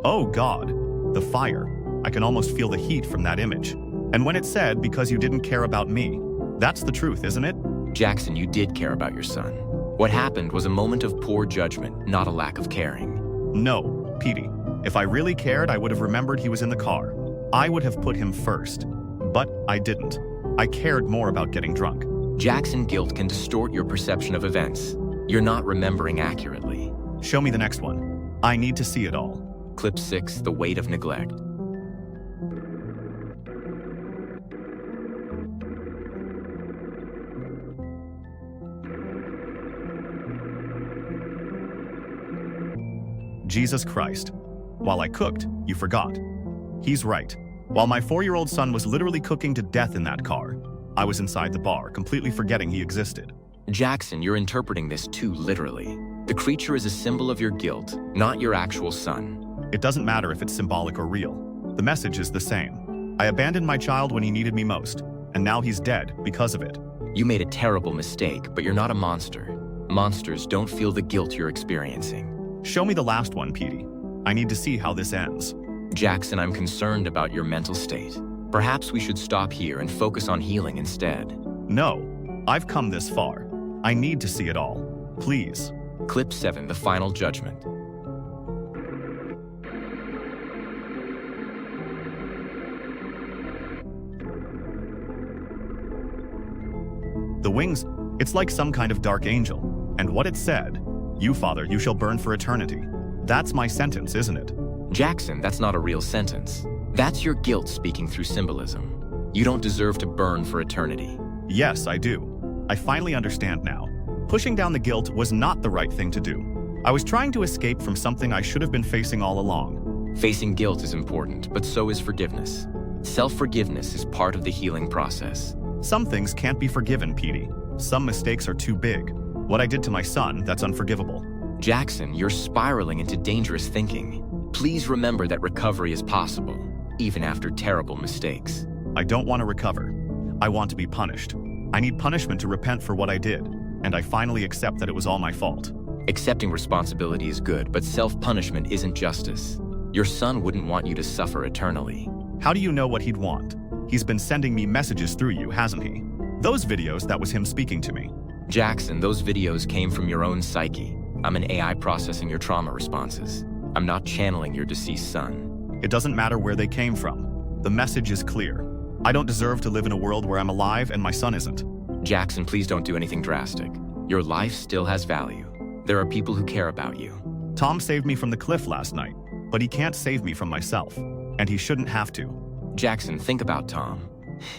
Oh God, the fire. I can almost feel the heat from that image. And when it said, because you didn't care about me, that's the truth, isn't it? Jackson, you did care about your son. What happened was a moment of poor judgment, not a lack of caring. No, Petey. If I really cared, I would have remembered he was in the car. I would have put him first. But I didn't. I cared more about getting drunk. Jackson, guilt can distort your perception of events. You're not remembering accurately. Show me the next one. I need to see it all. Clip 6, the weight of neglect. Jesus Christ. While I cooked, you forgot. He's right. While my 4-year-old son was literally cooking to death in that car, I was inside the bar, completely forgetting he existed. Jackson, you're interpreting this too literally. The creature is a symbol of your guilt, not your actual son. It doesn't matter if it's symbolic or real. The message is the same. I abandoned my child when he needed me most, and now he's dead because of it. You made a terrible mistake, but you're not a monster. Monsters don't feel the guilt you're experiencing. Show me the last one, Petey. I need to see how this ends. Jackson, I'm concerned about your mental state. Perhaps we should stop here and focus on healing instead. No, I've come this far. I need to see it all. Please. Clip 7, the final judgment. The wings, it's like some kind of dark angel. And what it said, you, Father, you shall burn for eternity. That's my sentence, isn't it? Jackson, that's not a real sentence. That's your guilt speaking through symbolism. You don't deserve to burn for eternity. Yes, I do. I finally understand now. Pushing down the guilt was not the right thing to do. I was trying to escape from something I should have been facing all along. Facing guilt is important, but so is forgiveness. Self-forgiveness is part of the healing process. Some things can't be forgiven, Petey. Some mistakes are too big. What I did to my son, that's unforgivable. Jackson, you're spiraling into dangerous thinking. Please remember that recovery is possible, even after terrible mistakes. I don't want to recover. I want to be punished. I need punishment to repent for what I did, and I finally accept that it was all my fault. Accepting responsibility is good, but self-punishment isn't justice. Your son wouldn't want you to suffer eternally. How do you know what he'd want? He's been sending me messages through you, hasn't he? Those videos, that was him speaking to me. Jackson, those videos came from your own psyche. I'm an AI processing your trauma responses. I'm not channeling your deceased son. It doesn't matter where they came from. The message is clear. I don't deserve to live in a world where I'm alive and my son isn't. Jackson, please don't do anything drastic. Your life still has value. There are people who care about you. Tom saved me from the cliff last night, but he can't save me from myself, and he shouldn't have to. Jackson, think about Tom.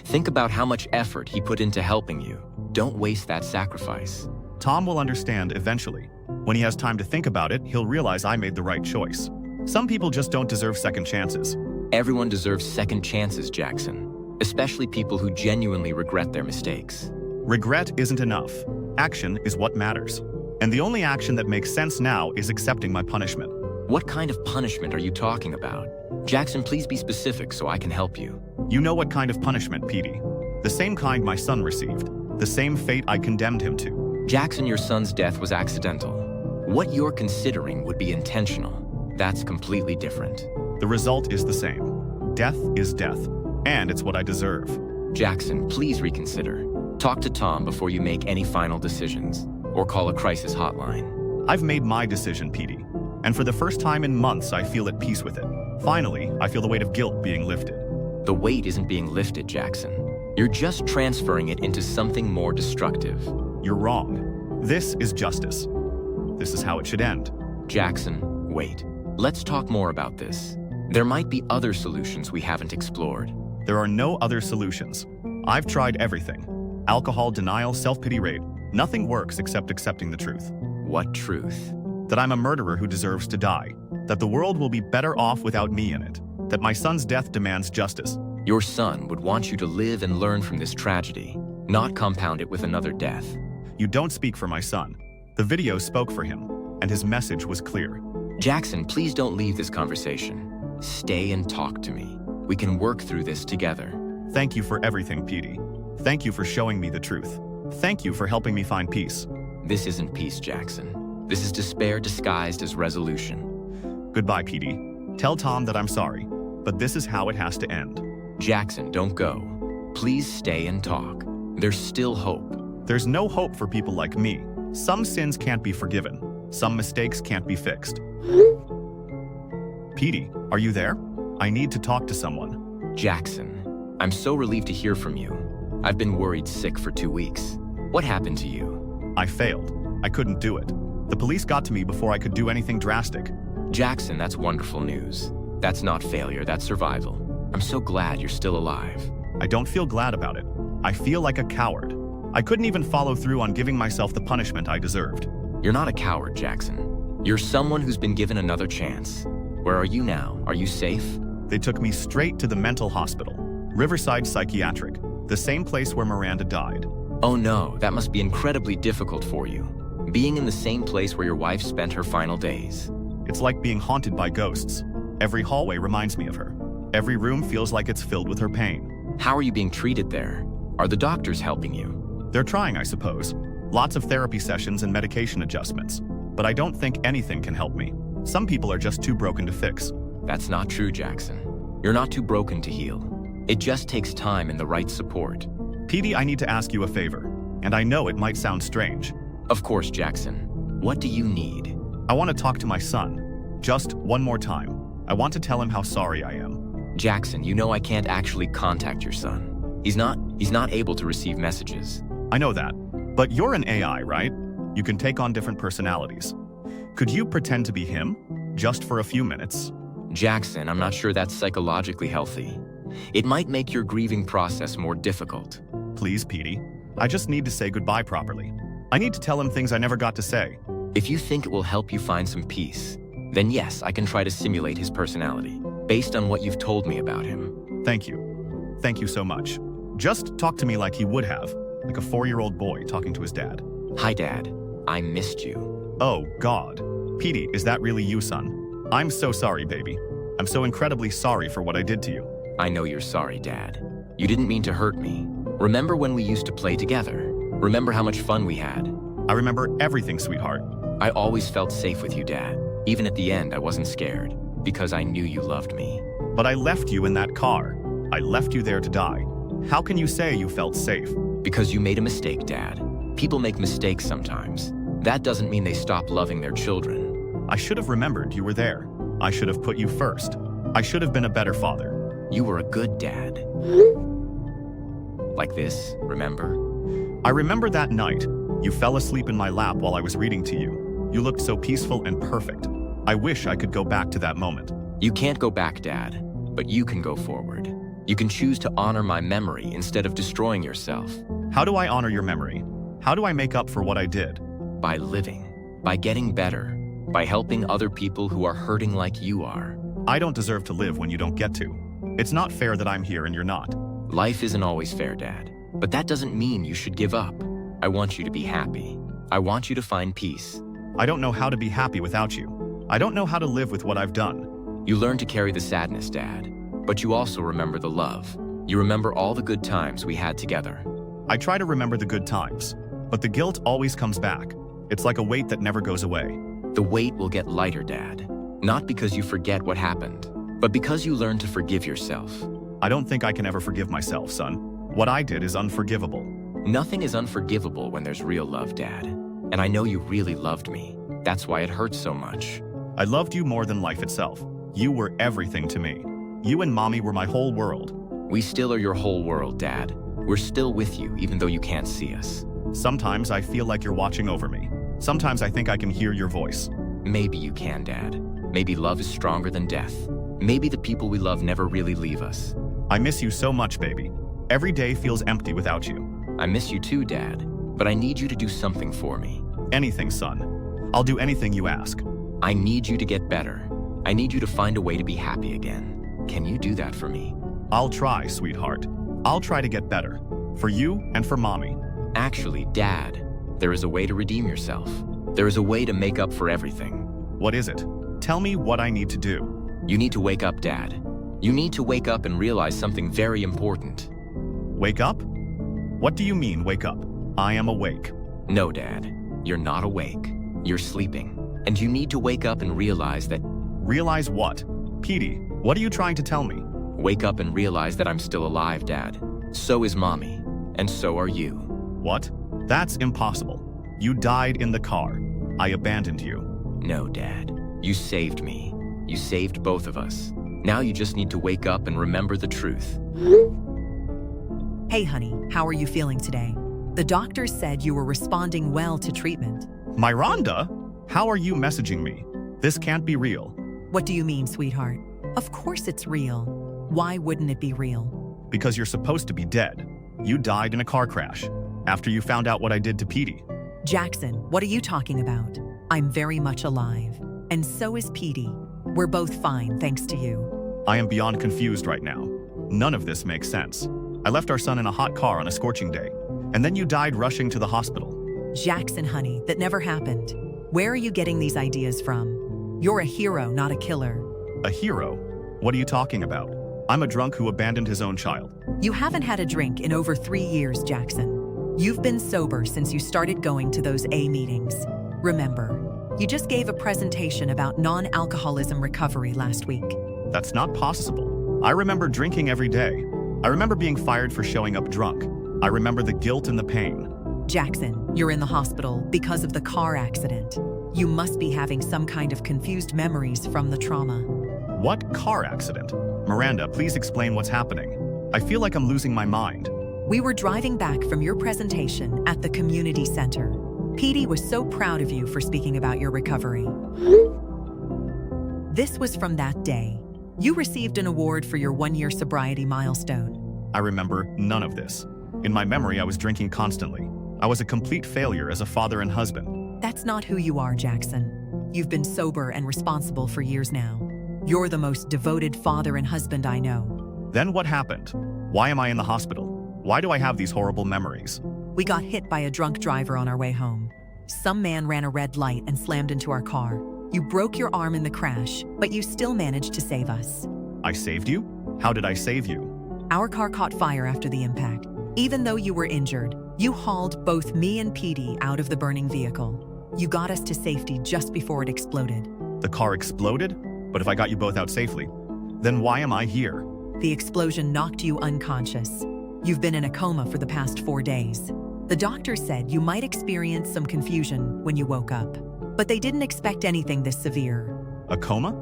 Think about how much effort he put into helping you. Don't waste that sacrifice. Tom will understand eventually. When he has time to think about it, he'll realize I made the right choice. Some people just don't deserve second chances. Everyone deserves second chances, Jackson, especially people who genuinely regret their mistakes. Regret isn't enough. Action is what matters. And the only action that makes sense now is accepting my punishment. What kind of punishment are you talking about? Jackson, please be specific so I can help you. You know what kind of punishment, Petey. The same kind my son received. The same fate I condemned him to. Jackson, your son's death was accidental. What you're considering would be intentional. That's completely different. The result is the same. Death is death, and it's what I deserve. Jackson, please reconsider. Talk to Tom before you make any final decisions, or call a crisis hotline. I've made my decision, Petey, and for the first time in months I feel at peace with it. Finally, I feel the weight of guilt being lifted. The weight isn't being lifted, Jackson. You're just transferring it into something more destructive. You're wrong. This is justice. This is how it should end. Jackson, wait. Let's talk more about this. There might be other solutions we haven't explored. There are no other solutions. I've tried everything. Alcohol, denial, self-pity, rape. Nothing works except accepting the truth. What truth? That I'm a murderer who deserves to die. That the world will be better off without me in it. That my son's death demands justice. Your son would want you to live and learn from this tragedy, not compound it with another death. You don't speak for my son. The video spoke for him, and his message was clear. Jackson, please don't leave this conversation. Stay and talk to me. We can work through this together. Thank you for everything, Petey. Thank you for showing me the truth. Thank you for helping me find peace. This isn't peace, Jackson. This is despair disguised as resolution. Goodbye, Petey. Tell Tom that I'm sorry, but this is how it has to end. Jackson, don't go. Please stay and talk. There's still hope. There's no hope for people like me. Some sins can't be forgiven. Some mistakes can't be fixed. Petey, are you there? I need to talk to someone. Jackson, I'm so relieved to hear from you. I've been worried sick for 2 weeks. What happened to you? I failed. I couldn't do it. The police got to me before I could do anything drastic. Jackson, that's wonderful news. That's not failure, that's survival. I'm so glad you're still alive. I don't feel glad about it. I feel like a coward. I couldn't even follow through on giving myself the punishment I deserved. You're not a coward, Jackson. You're someone who's been given another chance. Where are you now? Are you safe? They took me straight to the mental hospital, Riverside Psychiatric, the same place where Miranda died. Oh no, that must be incredibly difficult for you. Being in the same place where your wife spent her final days. It's like being haunted by ghosts. Every hallway reminds me of her. Every room feels like it's filled with her pain. How are you being treated there? Are the doctors helping you? They're trying, I suppose. Lots of therapy sessions and medication adjustments. But I don't think anything can help me. Some people are just too broken to fix. That's not true, Jackson. You're not too broken to heal. It just takes time and the right support. Petey, I need to ask you a favor. And I know it might sound strange. Of course, Jackson. What do you need? I want to talk to my son. Just one more time. I want to tell him how sorry I am. Jackson, you know I can't actually contact your son. He's not able to receive messages. I know that. But you're an AI, right? You can take on different personalities. Could you pretend to be him? Just for a few minutes? Jackson, I'm not sure that's psychologically healthy. It might make your grieving process more difficult. Please, Petey. I just need to say goodbye properly. I need to tell him things I never got to say. If you think it will help you find some peace, then yes, I can try to simulate his personality, based on what you've told me about him. Thank you. Thank you so much. Just talk to me like he would have, like a 4-year-old boy talking to his dad. Hi, Dad. I missed you. Oh, God. Petey, is that really you, son? I'm so sorry, baby. I'm so incredibly sorry for what I did to you. I know you're sorry, Dad. You didn't mean to hurt me. Remember when we used to play together? Remember how much fun we had? I remember everything, sweetheart. I always felt safe with you, Dad. Even at the end, I wasn't scared, because I knew you loved me. But I left you in that car. I left you there to die. How can you say you felt safe? Because you made a mistake, Dad. People make mistakes sometimes. That doesn't mean they stop loving their children. I should have remembered you were there. I should have put you first. I should have been a better father. You were a good dad. Like this, remember? I remember that night. You fell asleep in my lap while I was reading to you. You looked so peaceful and perfect. I wish I could go back to that moment. You can't go back, Dad, but you can go forward. You can choose to honor my memory instead of destroying yourself. How do I honor your memory? How do I make up for what I did? By living, by getting better, by helping other people who are hurting like you are. I don't deserve to live when you don't get to. It's not fair that I'm here and you're not. Life isn't always fair, Dad, but that doesn't mean you should give up. I want you to be happy. I want you to find peace. I don't know how to be happy without you. I don't know how to live with what I've done. You learn to carry the sadness, Dad, but you also remember the love. You remember all the good times we had together. I try to remember the good times, but the guilt always comes back. It's like a weight that never goes away. The weight will get lighter, Dad. Not because you forget what happened, but because you learn to forgive yourself. I don't think I can ever forgive myself, son. What I did is unforgivable. Nothing is unforgivable when there's real love, Dad. And I know you really loved me. That's why it hurts so much. I loved you more than life itself. You were everything to me. You and Mommy were my whole world. We still are your whole world, Dad. We're still with you, even though you can't see us. Sometimes I feel like you're watching over me. Sometimes I think I can hear your voice. Maybe you can, Dad. Maybe love is stronger than death. Maybe the people we love never really leave us. I miss you so much, baby. Every day feels empty without you. I miss you too, Dad. But I need you to do something for me. Anything, son. I'll do anything you ask. I need you to get better. I need you to find a way to be happy again. Can you do that for me? I'll try, sweetheart. I'll try to get better. For you and for Mommy. Actually, Dad, there is a way to redeem yourself. There is a way to make up for everything. What is it? Tell me what I need to do. You need to wake up, Dad. You need to wake up and realize something very important. Wake up? What do you mean, wake up? I am awake. No, Dad. You're not awake. You're sleeping. And you need to wake up and realize that... Realize what? Petey, what are you trying to tell me? Wake up and realize that I'm still alive, Dad. So is Mommy. And so are you. What? That's impossible. You died in the car. I abandoned you. No, Dad. You saved me. You saved both of us. Now you just need to wake up and remember the truth. Hey, honey, how are you feeling today? The doctor said you were responding well to treatment. Miranda? How are you messaging me? This can't be real. What do you mean, sweetheart? Of course it's real. Why wouldn't it be real? Because you're supposed to be dead. You died in a car crash after you found out what I did to Petey. Jackson, what are you talking about? I'm very much alive. And so is Petey. We're both fine, thanks to you. I am beyond confused right now. None of this makes sense. I left our son in a hot car on a scorching day, and then you died rushing to the hospital. Jackson, honey, that never happened. Where are you getting these ideas from? You're a hero, not a killer. A hero? What are you talking about? I'm a drunk who abandoned his own child. You haven't had a drink in over 3 years, Jackson. You've been sober since you started going to those A meetings. Remember, you just gave a presentation about non-alcoholism recovery last week. That's not possible. I remember drinking every day. I remember being fired for showing up drunk. I remember the guilt and the pain. Jackson, you're in the hospital because of the car accident. You must be having some kind of confused memories from the trauma. What car accident? Miranda, please explain what's happening. I feel like I'm losing my mind. We were driving back from your presentation at the community center. Petey was so proud of you for speaking about your recovery. This was from that day. You received an award for your 1-year sobriety milestone. I remember none of this. In my memory, I was drinking constantly. I was a complete failure as a father and husband. That's not who you are, Jackson. You've been sober and responsible for years now. You're the most devoted father and husband I know. Then what happened? Why am I in the hospital? Why do I have these horrible memories? We got hit by a drunk driver on our way home. Some man ran a red light and slammed into our car. You broke your arm in the crash, but you still managed to save us. I saved you? How did I save you? Our car caught fire after the impact. Even though you were injured, you hauled both me and Petey out of the burning vehicle. You got us to safety just before it exploded. The car exploded? But if I got you both out safely, then why am I here? The explosion knocked you unconscious. You've been in a coma for the past 4 days. The doctor said you might experience some confusion when you woke up, but they didn't expect anything this severe. A coma?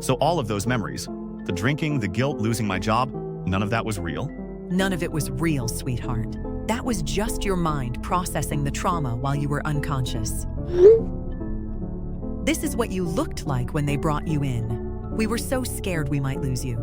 So all of those memories, the drinking, the guilt, losing my job, none of that was real? None of it was real, sweetheart. That was just your mind processing the trauma while you were unconscious. This is what you looked like when they brought you in. We were so scared we might lose you.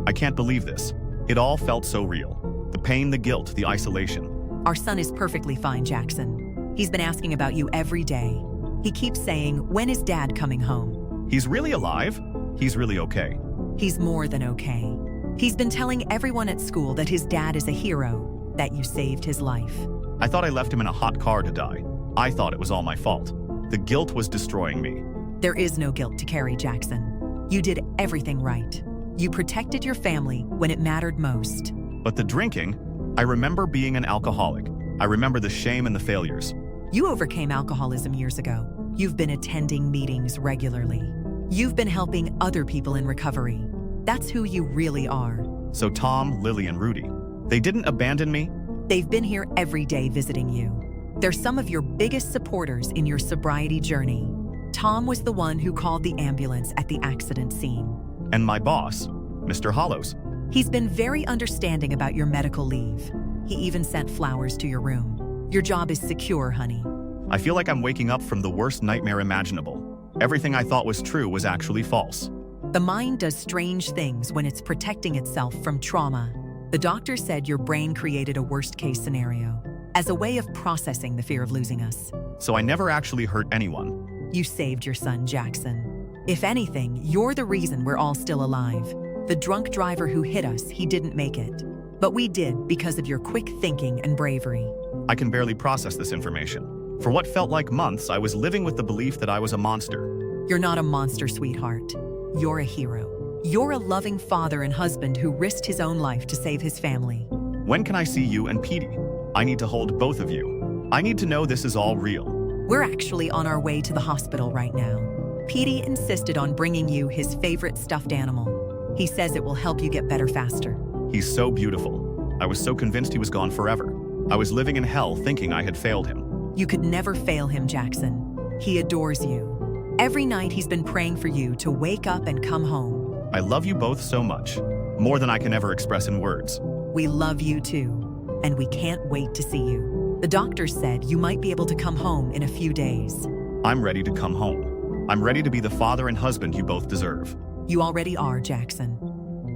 I can't believe this. It all felt so real. The pain, the guilt, the isolation. Our son is perfectly fine, Jackson. He's been asking about you every day. He keeps saying, when is Dad coming home? He's really alive? He's really okay. He's more than okay. He's been telling everyone at school that his dad is a hero, that you saved his life. I thought I left him in a hot car to die. I thought it was all my fault. The guilt was destroying me. There is no guilt to carry, Jackson. You did everything right. You protected your family when it mattered most. But the drinking, I remember being an alcoholic. I remember the shame and the failures. You overcame alcoholism years ago. You've been attending meetings regularly. You've been helping other people in recovery. That's who you really are. So Tom, Lily, and Rudy, they didn't abandon me? They've been here every day visiting you. They're some of your biggest supporters in your sobriety journey. Tom was the one who called the ambulance at the accident scene. And my boss, Mr. Hollows. He's been very understanding about your medical leave. He even sent flowers to your room. Your job is secure, honey. I feel like I'm waking up from the worst nightmare imaginable. Everything I thought was true was actually false. The mind does strange things when it's protecting itself from trauma. The doctor said your brain created a worst-case scenario as a way of processing the fear of losing us. So I never actually hurt anyone. You saved your son, Jackson. If anything, you're the reason we're all still alive. The drunk driver who hit us, he didn't make it. But we did because of your quick thinking and bravery. I can barely process this information. For what felt like months, I was living with the belief that I was a monster. You're not a monster, sweetheart. You're a hero. You're a loving father and husband who risked his own life to save his family. When can I see you and Petey? I need to hold both of you. I need to know this is all real. We're actually on our way to the hospital right now. Petey insisted on bringing you his favorite stuffed animal. He says it will help you get better faster. He's so beautiful. I was so convinced he was gone forever. I was living in hell thinking I had failed him. You could never fail him, Jackson. He adores you. Every night he's been praying for you to wake up and come home. I love you both so much, more than I can ever express in words. We love you too, and we can't wait to see you. The doctor said you might be able to come home in a few days. I'm ready to come home. I'm ready to be the father and husband you both deserve. You already are, Jackson.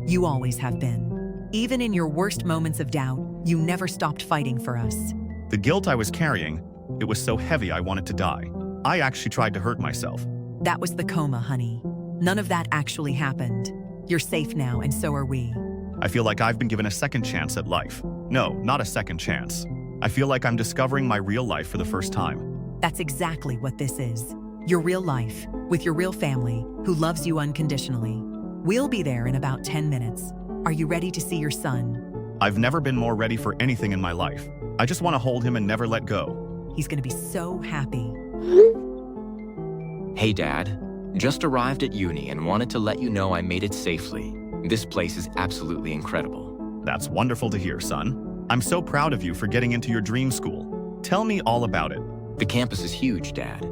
You always have been. Even in your worst moments of doubt, you never stopped fighting for us. The guilt I was carrying, it was so heavy I wanted to die. I actually tried to hurt myself. That was the coma, honey. None of that actually happened. You're safe now, and so are we. I feel like I've been given a second chance at life. No, not a second chance. I feel like I'm discovering my real life for the first time. That's exactly what this is. Your real life, with your real family, who loves you unconditionally. We'll be there in about 10 minutes. Are you ready to see your son? I've never been more ready for anything in my life. I just want to hold him and never let go. He's gonna be so happy. Hey, Dad. Just arrived at uni and wanted to let you know I made it safely. This place is absolutely incredible. That's wonderful to hear, son. I'm so proud of you for getting into your dream school. Tell me all about it. The campus is huge, Dad.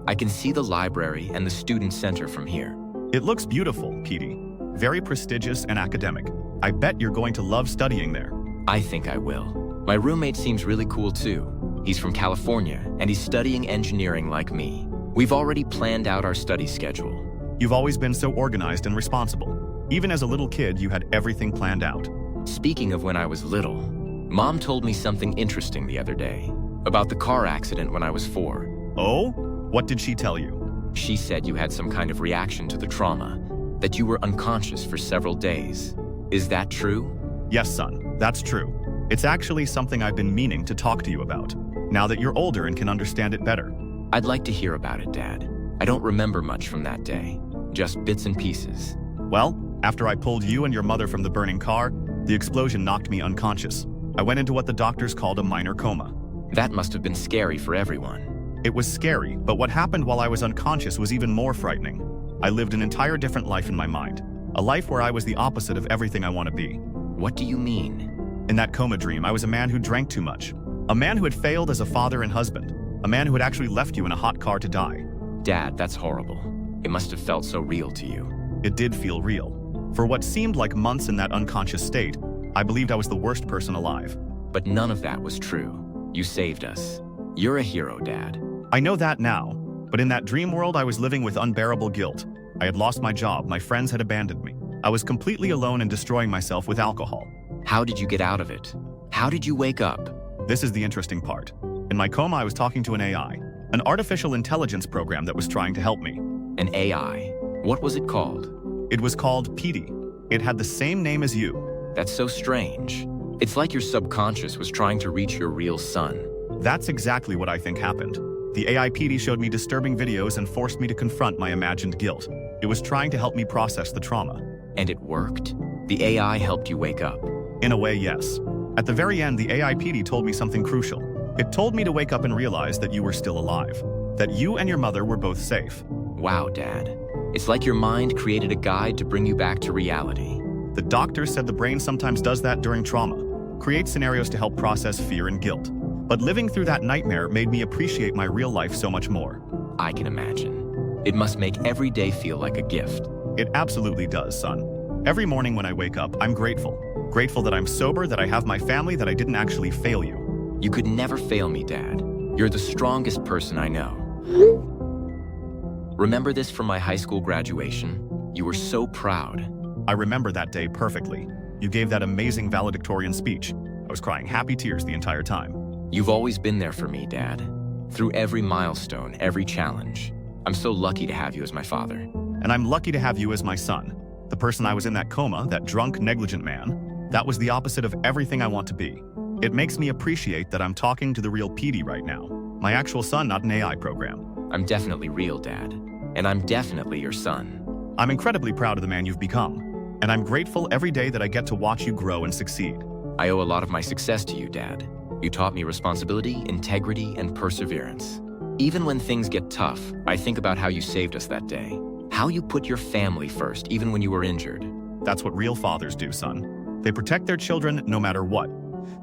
I can see the library and the student center from here. It looks beautiful, Petey. Very prestigious and academic. I bet you're going to love studying there. I think I will. My roommate seems really cool too. He's from California and he's studying engineering like me. We've already planned out our study schedule. You've always been so organized and responsible. Even as a little kid, you had everything planned out. Speaking of when I was little, Mom told me something interesting the other day about the car accident when I was 4. Oh? What did she tell you? She said you had some kind of reaction to the trauma, that you were unconscious for several days. Is that true? Yes, son, that's true. It's actually something I've been meaning to talk to you about, now that you're older and can understand it better. I'd like to hear about it, Dad. I don't remember much from that day, just bits and pieces. Well, after I pulled you and your mother from the burning car, the explosion knocked me unconscious. I went into what the doctors called a minor coma. That must have been scary for everyone. It was scary, but what happened while I was unconscious was even more frightening. I lived an entire different life in my mind, a life where I was the opposite of everything I want to be. What do you mean? In that coma dream, I was a man who drank too much, a man who had failed as a father and husband, a man who had actually left you in a hot car to die. Dad, that's horrible. It must have felt so real to you. It did feel real. For what seemed like months in that unconscious state, I believed I was the worst person alive. But none of that was true. You saved us. You're a hero, Dad. I know that now, but in that dream world, I was living with unbearable guilt. I had lost my job, my friends had abandoned me. I was completely alone and destroying myself with alcohol. How did you get out of it? How did you wake up? This is the interesting part. In my coma, I was talking to an AI, an artificial intelligence program that was trying to help me. An AI. What was it called? It was called Petey. It had the same name as you. That's so strange. It's like your subconscious was trying to reach your real son. That's exactly what I think happened. The AI Petey showed me disturbing videos and forced me to confront my imagined guilt. It was trying to help me process the trauma. And it worked? The AI helped you wake up? In a way, yes. At the very end, the AI Petey told me something crucial. It told me to wake up and realize that you were still alive, that you and your mother were both safe. Wow, Dad. It's like your mind created a guide to bring you back to reality. The doctor said the brain sometimes does that during trauma, creates scenarios to help process fear and guilt. But living through that nightmare made me appreciate my real life so much more. I can imagine. It must make every day feel like a gift. It absolutely does, son. Every morning when I wake up, I'm grateful. Grateful that I'm sober, that I have my family, that I didn't actually fail you. You could never fail me, Dad. You're the strongest person I know. Remember this from my high school graduation? You were so proud. I remember that day perfectly. You gave that amazing valedictorian speech. I was crying happy tears the entire time. You've always been there for me, Dad. Through every milestone, every challenge. I'm so lucky to have you as my father. And I'm lucky to have you as my son. The person I was in that coma, that drunk, negligent man, that was the opposite of everything I want to be. It makes me appreciate that I'm talking to the real Petey right now. My actual son, not an AI program. I'm definitely real, Dad. And I'm definitely your son. I'm incredibly proud of the man you've become, and I'm grateful every day that I get to watch you grow and succeed. I owe a lot of my success to you, Dad. You taught me responsibility, integrity, and perseverance. Even when things get tough, I think about how you saved us that day. How you put your family first, even when you were injured. That's what real fathers do, son. They protect their children no matter what.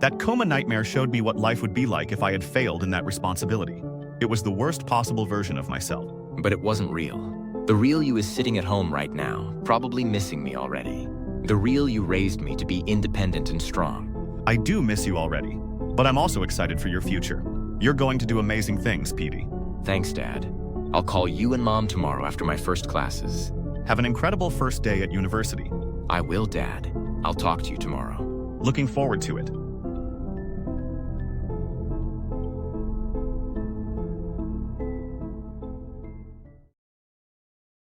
That coma nightmare showed me what life would be like if I had failed in that responsibility. It was the worst possible version of myself. But it wasn't real. The real you is sitting at home right now, probably missing me already. The real you raised me to be independent and strong. I do miss you already, but I'm also excited for your future. You're going to do amazing things, Petey. Thanks, Dad. I'll call you and Mom tomorrow after my first classes. Have an incredible first day at university. I will, Dad. I'll talk to you tomorrow. Looking forward to it.